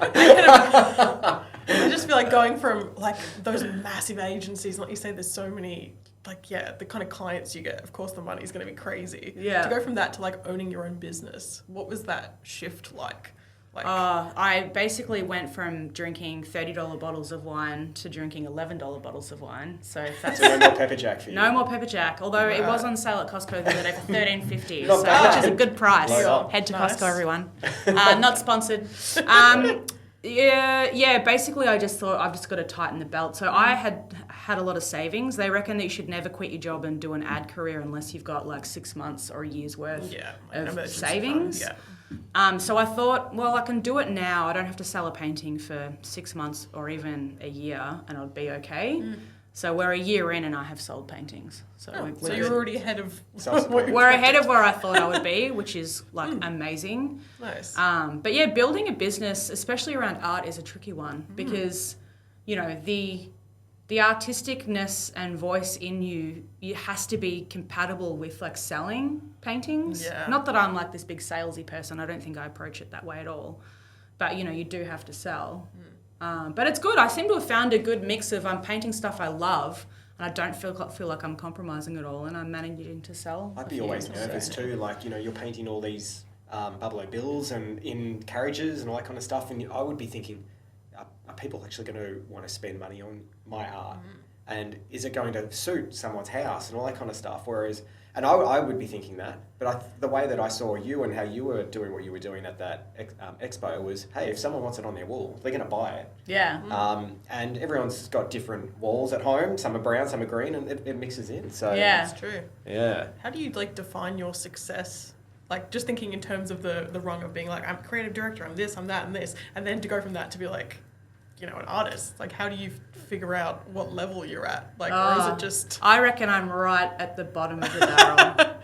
I just feel like going from like those massive agencies, like you say, there's so many, like, the kind of clients you get, of course the money's going to be crazy. Yeah. To go from that to like owning your own business, what was that shift like? I basically went from drinking $30 bottles of wine to drinking $11 bottles of wine. So if that's So no more pepper jack for you. no more pepper jack, although it was on sale at Costco the other day for $13.50, Not bad. which is a good price. Well, Head to nice. Costco, everyone. Not sponsored. Basically I just thought I've just got to tighten the belt. So I had a lot of savings. They reckon that you should never quit your job and do an ad career unless you've got like 6 months or a year's worth an of emergency savings. fund, So I thought, well, I can do it now. I don't have to sell a painting for 6 months or even a year, and I'll be okay. So we're a year in, and I have sold paintings. So, So you're already ahead of Self-support. what you we're ahead expected. of where I thought I would be, which is like amazing. Nice. But yeah, building a business, especially around art, is a tricky one because, you know, the artisticness and voice in you, it has to be compatible with like selling paintings. Yeah. Not that I'm like this big salesy person. I don't think I approach it that way at all. But, you know, you do have to sell. But it's good. I seem to have found a good mix of I'm painting stuff I love, and I don't feel like I'm compromising at all, and I'm managing to sell. I'd be always nervous too, like, you know, you're painting all these Buffalo Bills and in carriages and all that kind of stuff, and I would be thinking, are people actually going to want to spend money on my art? And is it going to suit someone's house and all that kind of stuff? Whereas, and I would be thinking that, but the way that I saw you and how you were doing what you were doing at that expo was, hey, if someone wants it on their wall, they're going to buy it. Yeah. And everyone's got different walls at home. Some are brown, some are green, and it mixes in. So Yeah. That's true. Yeah. How do you like define your success? Like just thinking in terms of the rung of being like, I'm a creative director, I'm this, I'm that, and this, and then to go from that to be like, an artist? Like, how do you figure out what level you're at? Like, or is it just... I reckon I'm right at the bottom of the barrel.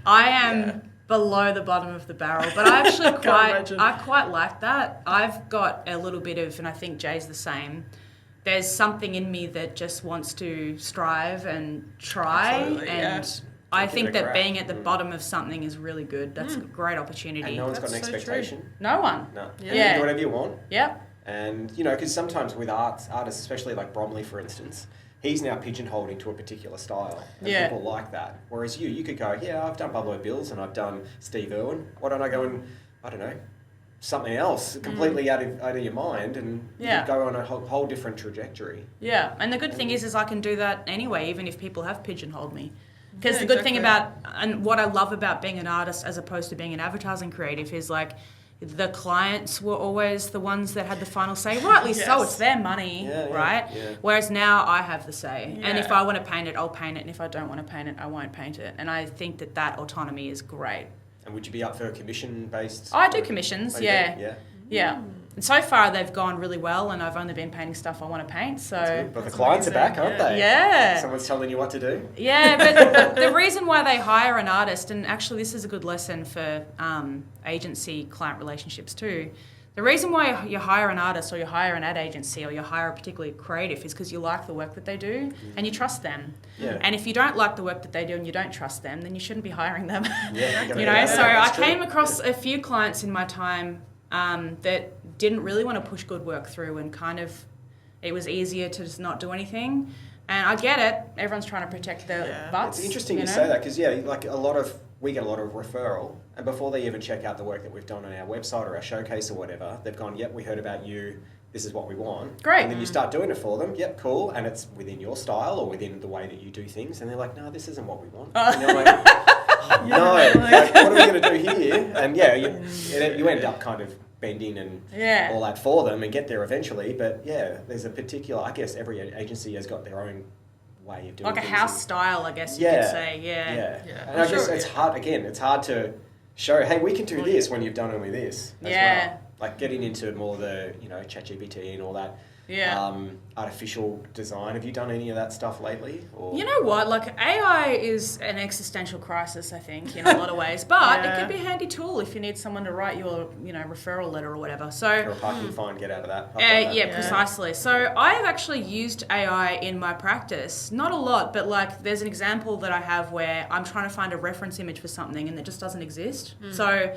I am below the bottom of the barrel, but I actually quite like that. I've got a little bit of, and I think Jay's the same, there's something in me that just wants to strive and try. Absolutely, and I think that crack. being at the bottom of something is really good. That's a great opportunity. And no one's got an That's so expectation. No one. No. Yeah. You can do whatever you want. Yep. And, because sometimes with artists, especially like Bromley, for instance, he's now pigeonholed into a particular style. And people like that. Whereas you could go, I've done Buffalo Bills and I've done Steve Irwin. Why don't I go and, I don't know, something else completely out of your mind and you could go on a whole different trajectory. Yeah, and the good thing is I can do that anyway, even if people have pigeonholed me. Because the good thing about, and what I love about being an artist as opposed to being an advertising creative is like, the clients were always the ones that had the final say, rightly so, it's their money, right? Yeah. Whereas now I have the say. Yeah. And if I want to paint it, I'll paint it. And if I don't want to paint it, I won't paint it. And I think that autonomy is great. And would you be up for a commission-based? I do commissions, yeah. Yeah. And so far they've gone really well, and I've only been painting stuff I want to paint. So, but the clients are back, aren't they? Yeah. Someone's telling you what to do. Yeah, but the reason why they hire an artist, and actually this is a good lesson for agency client relationships too. The reason why you hire an artist or you hire an ad agency or you hire a particularly creative is because you like the work that they do and you trust them. Yeah. And if you don't like the work that they do and you don't trust them, then you shouldn't be hiring them. Yeah, so I came across a few clients in my time that didn't really want to push good work through and kind of it was easier to just not do anything. And I get it. Everyone's trying to protect their butts. It's interesting you say that because, we get a lot of referral, and before they even check out the work that we've done on our website or our showcase or whatever, they've gone, we heard about you, this is what we want. Great. And then you start doing it for them, cool, and it's within your style or within the way that you do things, and they're like, no, this isn't what we want. And you're like, what are we going to do here? And you end up kind of bending and all that for them and get there eventually, but there's a particular, I guess every agency has got their own way of doing like a things. House style, I guess you could say. Yeah. And I guess it's hard. Again, it's hard to show. Hey, we can do this when you've done only this. As well. Like getting into more the ChatGPT and all that. Yeah. Artificial design. Have you done any of that stuff lately? Or? You know what? Like AI is an existential crisis, I think, in a lot of ways. But it can be a handy tool if you need someone to write your, referral letter or whatever. So or a parking fine, get out of that. Precisely. So I have actually used AI in my practice. Not a lot, but like there's an example that I have where I'm trying to find a reference image for something and it just doesn't exist. So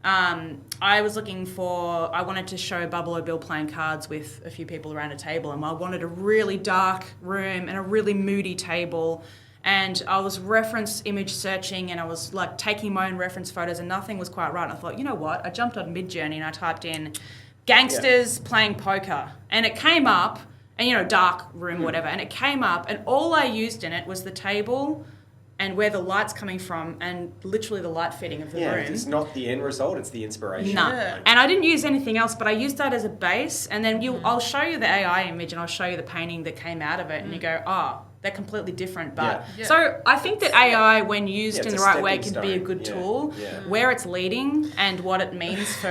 I wanted to show Buffalo Bill playing cards with a few people around a table, and I wanted a really dark room and a really moody table, and I was reference image searching and I was like taking my own reference photos and nothing was quite right. And I thought, you know what? I jumped on Midjourney and I typed in gangsters playing poker and it came up, and dark room, whatever, and it came up and all I used in it was the table and where the light's coming from and literally the light fitting of the room. It's not the end result, it's the inspiration. No. Yeah. And I didn't use anything else, but I used that as a base, and then I'll show you the AI image and I'll show you the painting that came out of it, and you go, they're completely different. But so I think that AI, when used in the right way, can be a good tool. Where it's leading and what it means for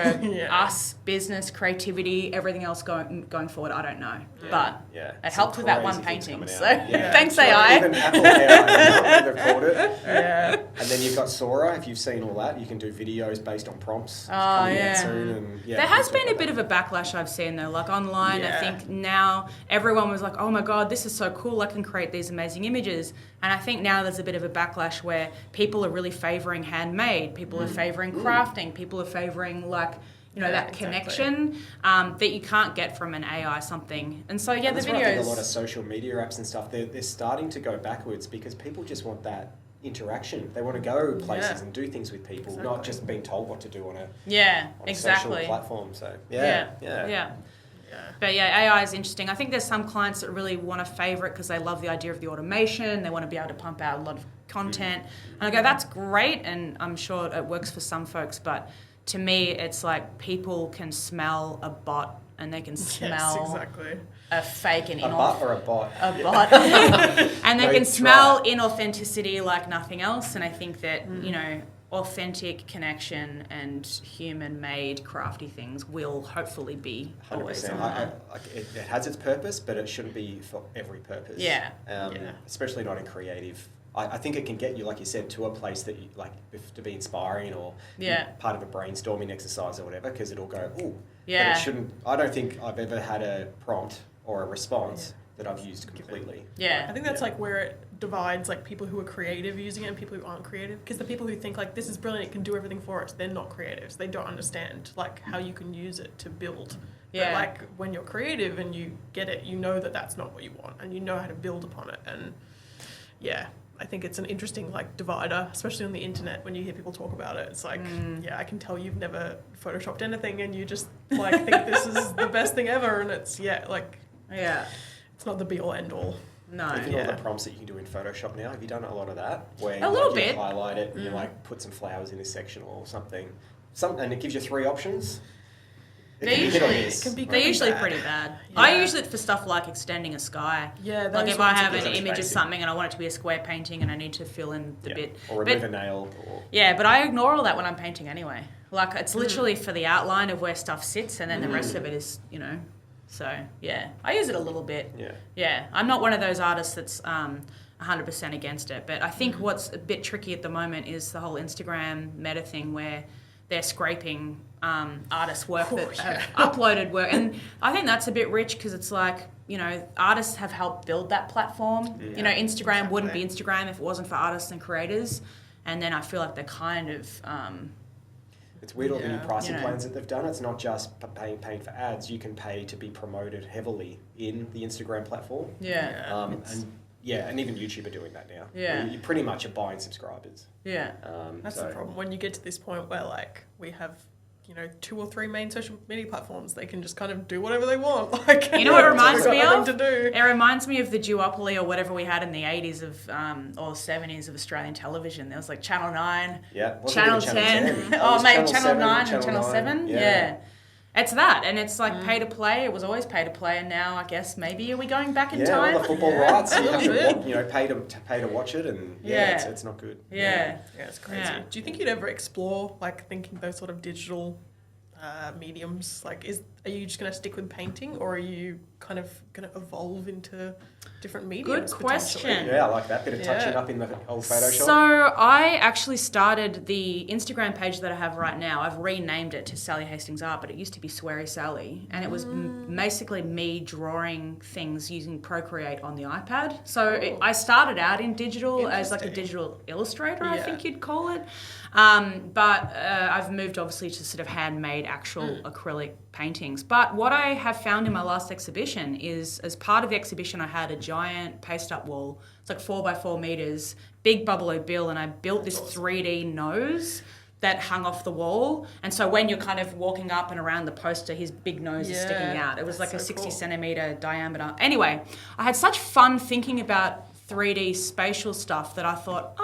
us, business, creativity, everything else going forward, I don't know. But it helped with that one painting. So thanks, AI. Even Apple AI they've called it. And then you've got Sora. If you've seen all that, you can do videos based on prompts. It's coming out soon. And, there has been a bit of a backlash I've seen though. Like online, I think now everyone was like, oh my God, this is so cool. I can create these amazing images. And I think now there's a bit of a backlash where people are really favouring handmade, people are favouring crafting, people are favouring that connection that you can't get from an AI something. And so the videos. I think a lot of social media apps and stuff, they're starting to go backwards because people just want that interaction. They want to go places and do things with people, not just being told what to do on a social platform. So But AI is interesting. I think there's some clients that really want to favour it because they love the idea of the automation. They want to be able to pump out a lot of content. And I go, that's great, and I'm sure it works for some folks. But to me, it's like people can smell a bot and they can smell a fake and a bot or a bot. A bot, and they can smell inauthenticity like nothing else. And I think that authentic connection and human-made crafty things will hopefully be always 100%. on. It has its purpose, but it shouldn't be for every purpose. Yeah. Especially not in creative. I think it can get you, like you said, to a place that you like to be inspiring or part of a brainstorming exercise or whatever, because it'll go, ooh. Yeah. But it shouldn't. I don't think I've ever had a prompt or a response that I've used completely. Yeah. I think that's like where it divides like people who are creative using it and people who aren't creative. Because the people who think like this is brilliant, it can do everything for us, they're not creatives. They don't understand like how you can use it to build. Yeah. But like when you're creative and you get it, you know that that's not what you want and you know how to build upon it. And yeah, I think it's an interesting like divider, especially on the internet when you hear people talk about it. It's like, I can tell you've never photoshopped anything and you just like think this is the best thing ever, and it's it's not the be all end all. No. Even all the prompts that you can do in Photoshop now, have you done a lot of that? Where A little you bit. highlight it and you like put some flowers in this section or something, and it gives you 3 options. They're usually bad. pretty bad. Yeah. I use it for stuff like extending a sky. Yeah, like those if I ones are have good. an image of Basic. something and I want it to be a square painting and I need to fill in the bit. Or remove a nail. Or... Yeah, but I ignore all that when I'm painting anyway. Like it's literally for the outline of where stuff sits, and then the rest of it is, So yeah, I use it a little bit. Yeah, I'm not one of those artists that's 100% against it, but I think what's a bit tricky at the moment is the whole Instagram meta thing where they're scraping artists' work that have uploaded work, and I think that's a bit rich because it's like artists have helped build that platform. Instagram wouldn't be Instagram if it wasn't for artists and creators, and then I feel like they're kind of. It's weird all the new pricing plans that they've done. It's not just paying for ads. You can pay to be promoted heavily in the Instagram platform. And even YouTube are doing that now. Yeah. You pretty much are buying subscribers. Yeah. That's the problem. When you get to this point where like we have 2 or 3 main social media platforms, they can just kind of do whatever they want. Like, you know what it reminds me of? To do. It reminds me of the duopoly or whatever we had in the 80s or 70s of Australian television. There was like Channel 9, Channel 10. Oh, mate, Channel 9 and Channel 7. Yeah. It's that, and it's like pay to play. It was always pay to play, and now I guess maybe are we going back in time? Yeah, all the football rights. You have to pay to watch it, and it's not good. Yeah, it's crazy. Yeah. Do you think you'd ever explore like thinking those sort of digital mediums? Like, are you just going to stick with painting, or are you kind of going to evolve into different mediums? Good question. Yeah, I like that bit of touching up in the old Photoshop. So I actually started the Instagram page that I have right now. I've renamed it to Sally Hastings Art, but it used to be Sweary Sally, and it was basically me drawing things using Procreate on the iPad. So I started out in digital as like a digital illustrator, I think you'd call it. But I've moved obviously to sort of handmade actual acrylic paintings. But what I have found in my last exhibition is, as part of the exhibition, I had a giant paste-up wall. It's like 4 by 4 meters, big Buffalo Bill, and I built this 3D nose that hung off the wall. And so when you're kind of walking up and around the poster, his big nose is sticking out. It was like a 60 centimeter diameter. Anyway, I had such fun thinking about 3D spatial stuff that I thought,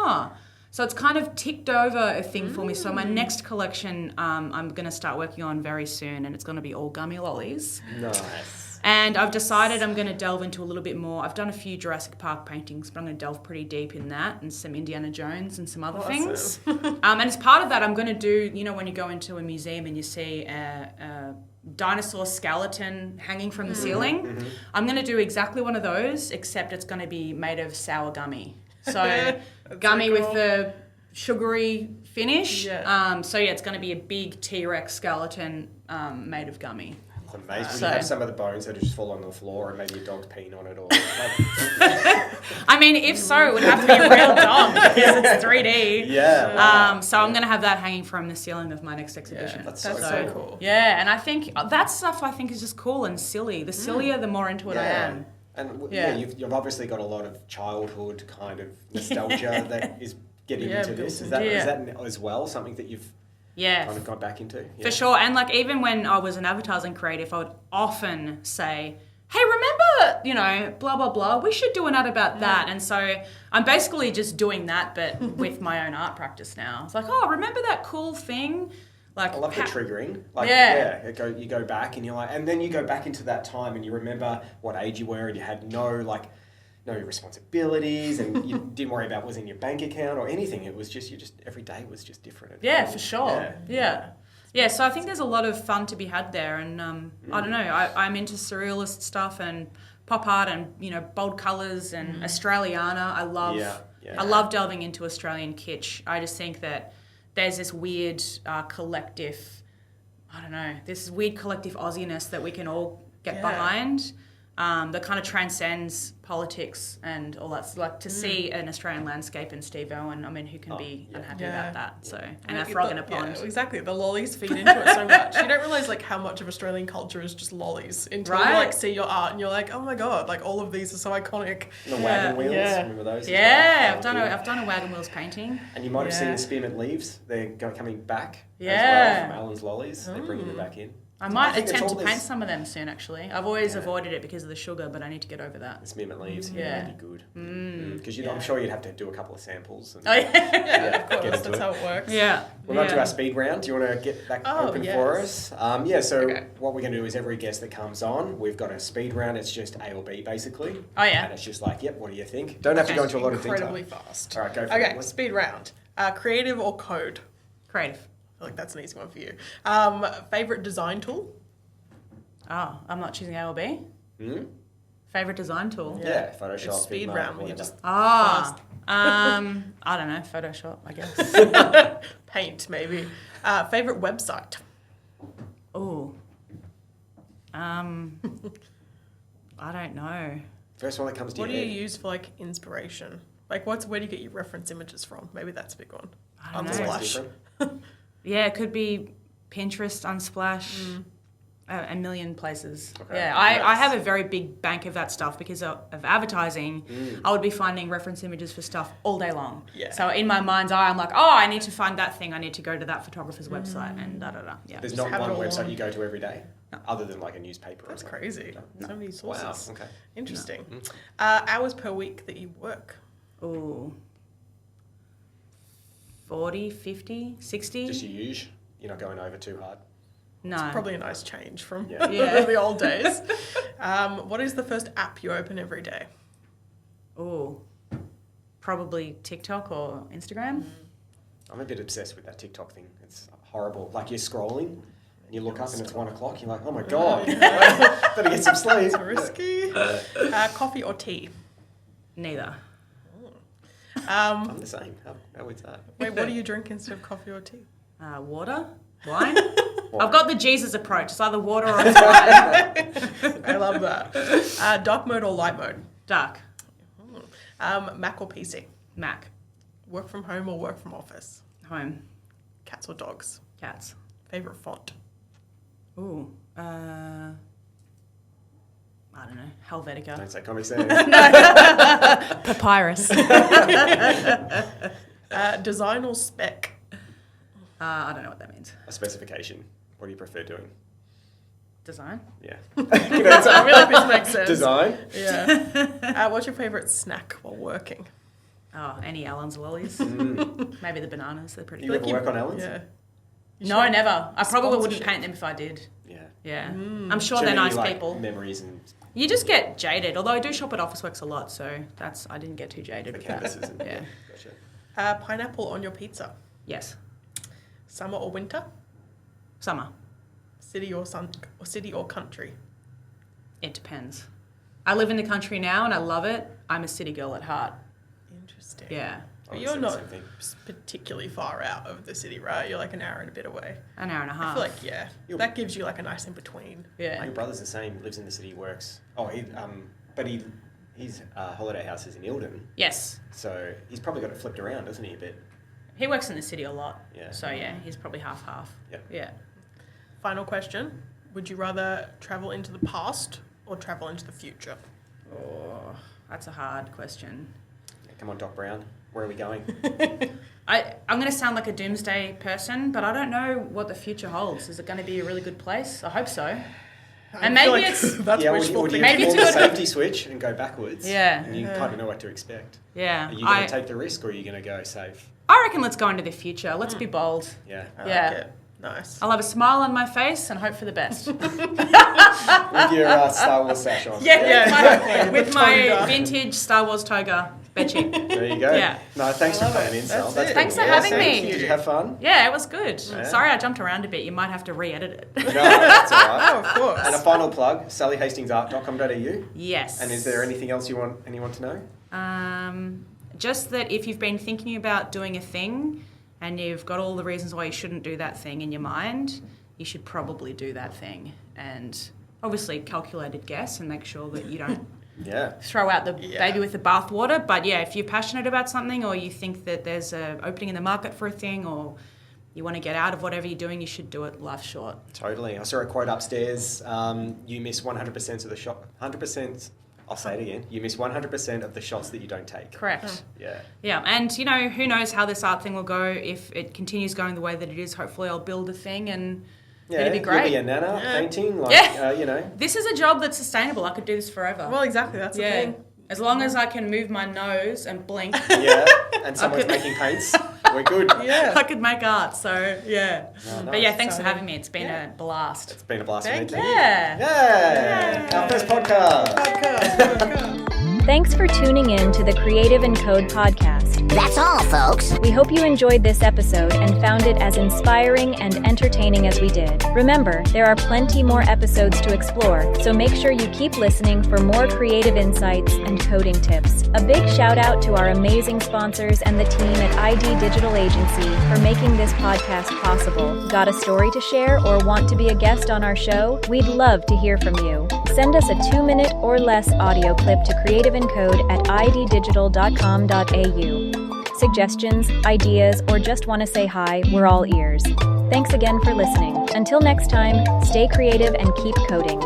so it's kind of ticked over a thing for me. So my next collection I'm going to start working on very soon, and it's going to be all gummy lollies. Nice. And I've decided I'm going to delve into a little bit more. I've done a few Jurassic Park paintings, but I'm going to delve pretty deep in that, and some Indiana Jones and some other things. And as part of that, I'm going to do, when you go into a museum and you see a dinosaur skeleton hanging from the ceiling, I'm going to do exactly one of those, except it's going to be made of sour gummy. So gummy with the sugary finish. It's going to be a big T-Rex skeleton made of gummy. It's amazing. You have some of the bones that just fall on the floor, and maybe a dog's peeing on it, or. I mean, if so, it would have to be a real dog because it's 3D. Yeah. So I'm going to have that hanging from the ceiling of my next exhibition. Yeah, that's so cool. Yeah, and I think that stuff is just cool and silly. The sillier, the more into it I am. And you've obviously got a lot of childhood kind of nostalgia that is getting into this. Is that as well something that you've kind of got back into? Yeah. For sure. And like even when I was an advertising creative, I would often say, hey, remember, blah, blah, blah, we should do an ad about that. And so I'm basically just doing that, but with my own art practice now. It's like, remember that cool thing? Like, I love the triggering. You go back and you're like, and then you go back into that time and you remember what age you were and you had no no responsibilities, and you didn't worry about what was in your bank account or anything. It was just every day was just different. Yeah, for sure. Yeah, so I think there's a lot of fun to be had there, and I don't know, I'm into surrealist stuff and pop art and, you know, bold colours and Australiana. I love delving into Australian kitsch. I just think that there's this weird collective, I don't know, this weird collective Aussiness that we can all get behind. That kind of transcends politics and all that. Like to see an Australian landscape in Steve Owen, I mean, who can be unhappy about that? So, and a frog in a pond. Yeah, exactly. The lollies feed into it so much. You don't realise like how much of Australian culture is just lollies until you like see your art and you're like, oh my god, like all of these are so iconic. The wagon wheels, remember those? Yeah, I've done a wagon wheels painting. And you might have seen the spearmint leaves. They're coming back as well from Alan's lollies. They're bringing them back in. I might attempt to paint some of them soon, actually. I've always avoided it because of the sugar, but I need to get over that. The spearmint leaves, that'd be good. Because I'm sure you'd have to do a couple of samples. And, of course, that's how it works. Yeah. We're on to our speed round. Do you want to get that open for us? What we're going to do is every guest that comes on, we've got a speed round. It's just A or B, basically. Oh, yeah. And it's just like, what do you think? Don't have to go into a lot of detail. Incredibly fast. All right, go for it. Okay, speed round. Creative or code? Creative. I feel like that's an easy one for you. Favourite design tool? Oh, I'm not choosing A or B? Favourite design tool? Yeah, Photoshop. It's speed Figma, round when you whatever. just I don't know, Photoshop, I guess. paint maybe. Favourite website? Oh. I don't know. First one that comes to What do your you head. use for like inspiration? Like where do you get your reference images from? Maybe that's a big one. I don't know. Always Unsplash. different. Yeah, it could be Pinterest, Unsplash, a million places. Okay. Yeah, I have a very big bank of that stuff because of advertising. I would be finding reference images for stuff all day long. Yeah. So in my mind's eye, I'm like, oh, I need to find that thing. I need to go to that photographer's website and da-da-da. Yeah. There's Just not have one it all website on. you go to every day, other than like a newspaper. That's or something. crazy. So many sources. Wow. Okay. Interesting. Hours per week that you work? Ooh. 40, 50, 60? Just your usual. You're not going over too hard. No. Probably a nice change from Yeah. the old days. What is the first app you open every day? Ooh. Probably TikTok or Instagram. I'm a bit obsessed with that TikTok thing. It's horrible. Like you're scrolling and you look up and it's 1 o'clock. You're like, oh my god, better get some sleep. It's risky. Coffee or tea? Neither. I'm the same. How is that? Wait, what do you drink instead of coffee or tea? Water? Wine? I've got the Jesus approach. It's either water or it's wine. I love that. Dark mode or light mode? Dark. Mac or PC? Mac. Work from home or work from office? Home. Cats or dogs? Cats. Favorite font? Ooh. I don't know. Helvetica. Don't say Comic Sans. Papyrus. Design or spec? I don't know what that means. A specification. What do you prefer doing? Design? Yeah. Good answer. I feel like this makes sense. Design. Yeah. What's your favourite snack while working? Oh, any Allen's lollies. Maybe the bananas. They're pretty You good. ever work on Allen's? Yeah. No, never. I probably wouldn't Sponsorship. paint them if I did. Yeah. Yeah. I'm sure Too they're many, nice like, people. Memories and You just get jaded. Although I do shop at Officeworks a lot, so I didn't get too jaded the with that. canvases. And, Yeah. Gotcha. Pineapple on your pizza? Yes. Summer or winter? Summer. City or country? It depends. I live in the country now and I love it. I'm a city girl at heart. Interesting. Yeah. But I you're would say the not same thing. particularly far out of the city, right? You're like an hour and a bit away. An hour and a I half. feel like, yeah, that gives you like a nice in between. Yeah. My brother's the same. Lives in the city. Works. Oh, his holiday house is in Ilden, Yes. so he's probably got it flipped around, doesn't he? A bit. He works in the city a lot. Yeah. So yeah, he's probably half-half. Yep. Yeah. Final question. Would you rather travel into the past or travel into the future? Oh, that's a hard question. Yeah, come on, Doc Brown. Where are we going? I'm going to sound like a doomsday person, but I don't know what the future holds. Is it going to be a really good place? I hope so. And I feel maybe like it's... that's wishful would you thinking. Maybe pull it's the good- safety switch and go backwards? Yeah. And you kind of know what to expect. Yeah. Are you going to take the risk or are you going to go safe? I reckon let's go into the future. Let's be bold. Yeah. I like Yeah. it. Nice. I'll have a smile on my face and hope for the best. With your Star Wars sash on. With my vintage Star Wars toga bedsheet. There you go. Yeah. No, thanks for coming in, Sal. That's it. Thanks for been having awesome. me. Did you have fun? Yeah, it was good. Yeah. Sorry I jumped around a bit. You might have to re-edit it. No, that's all right. Oh, of course. And a final plug, sallyhastingsart.com.au. Yes. And is there anything else you want anyone to know? Just that if you've been thinking about doing a thing and you've got all the reasons why you shouldn't do that thing in your mind, you should probably do that thing. And obviously calculated guess and make sure that you don't throw out the baby with the bathwater. But yeah, if you're passionate about something or you think that there's an opening in the market for a thing or you want to get out of whatever you're doing, you should do it. Life's short. Totally. I saw a quote upstairs. You miss 100% of the shot. 100%. I'll say it again. You miss 100% of the shots that you don't take. Correct. Yeah. Yeah, and you know, who knows how this art thing will go. If it continues going the way that it is, hopefully I'll build a thing and it'll be great. You'll be a nana painting, you know. This is a job that's sustainable. I could do this forever. Well, exactly. That's the thing. As long as I can move my nose and blink. Yeah, and someone's making paints. We're good. Yeah. I could make art, so yeah. Oh, But yeah, nice. thanks for having me. It's been a blast. It's been a blast Thank meeting you. Yeah. Yeah. Our first podcast. Thanks for tuning in to the Creative and Code podcast. That's all, folks. We hope you enjoyed this episode and found it as inspiring and entertaining as we did. Remember, there are plenty more episodes to explore, so make sure you keep listening for more creative insights and coding tips. A big shout out to our amazing sponsors and the team at ID Digital Agency for making this podcast possible. Got a story to share or want to be a guest on our show? We'd love to hear from you. Send us a 2-minute or less audio clip to creativeandcode@iddigital.com.au. Suggestions, ideas, or just want to say hi, we're all ears. Thanks again for listening. Until next time, stay creative and keep coding.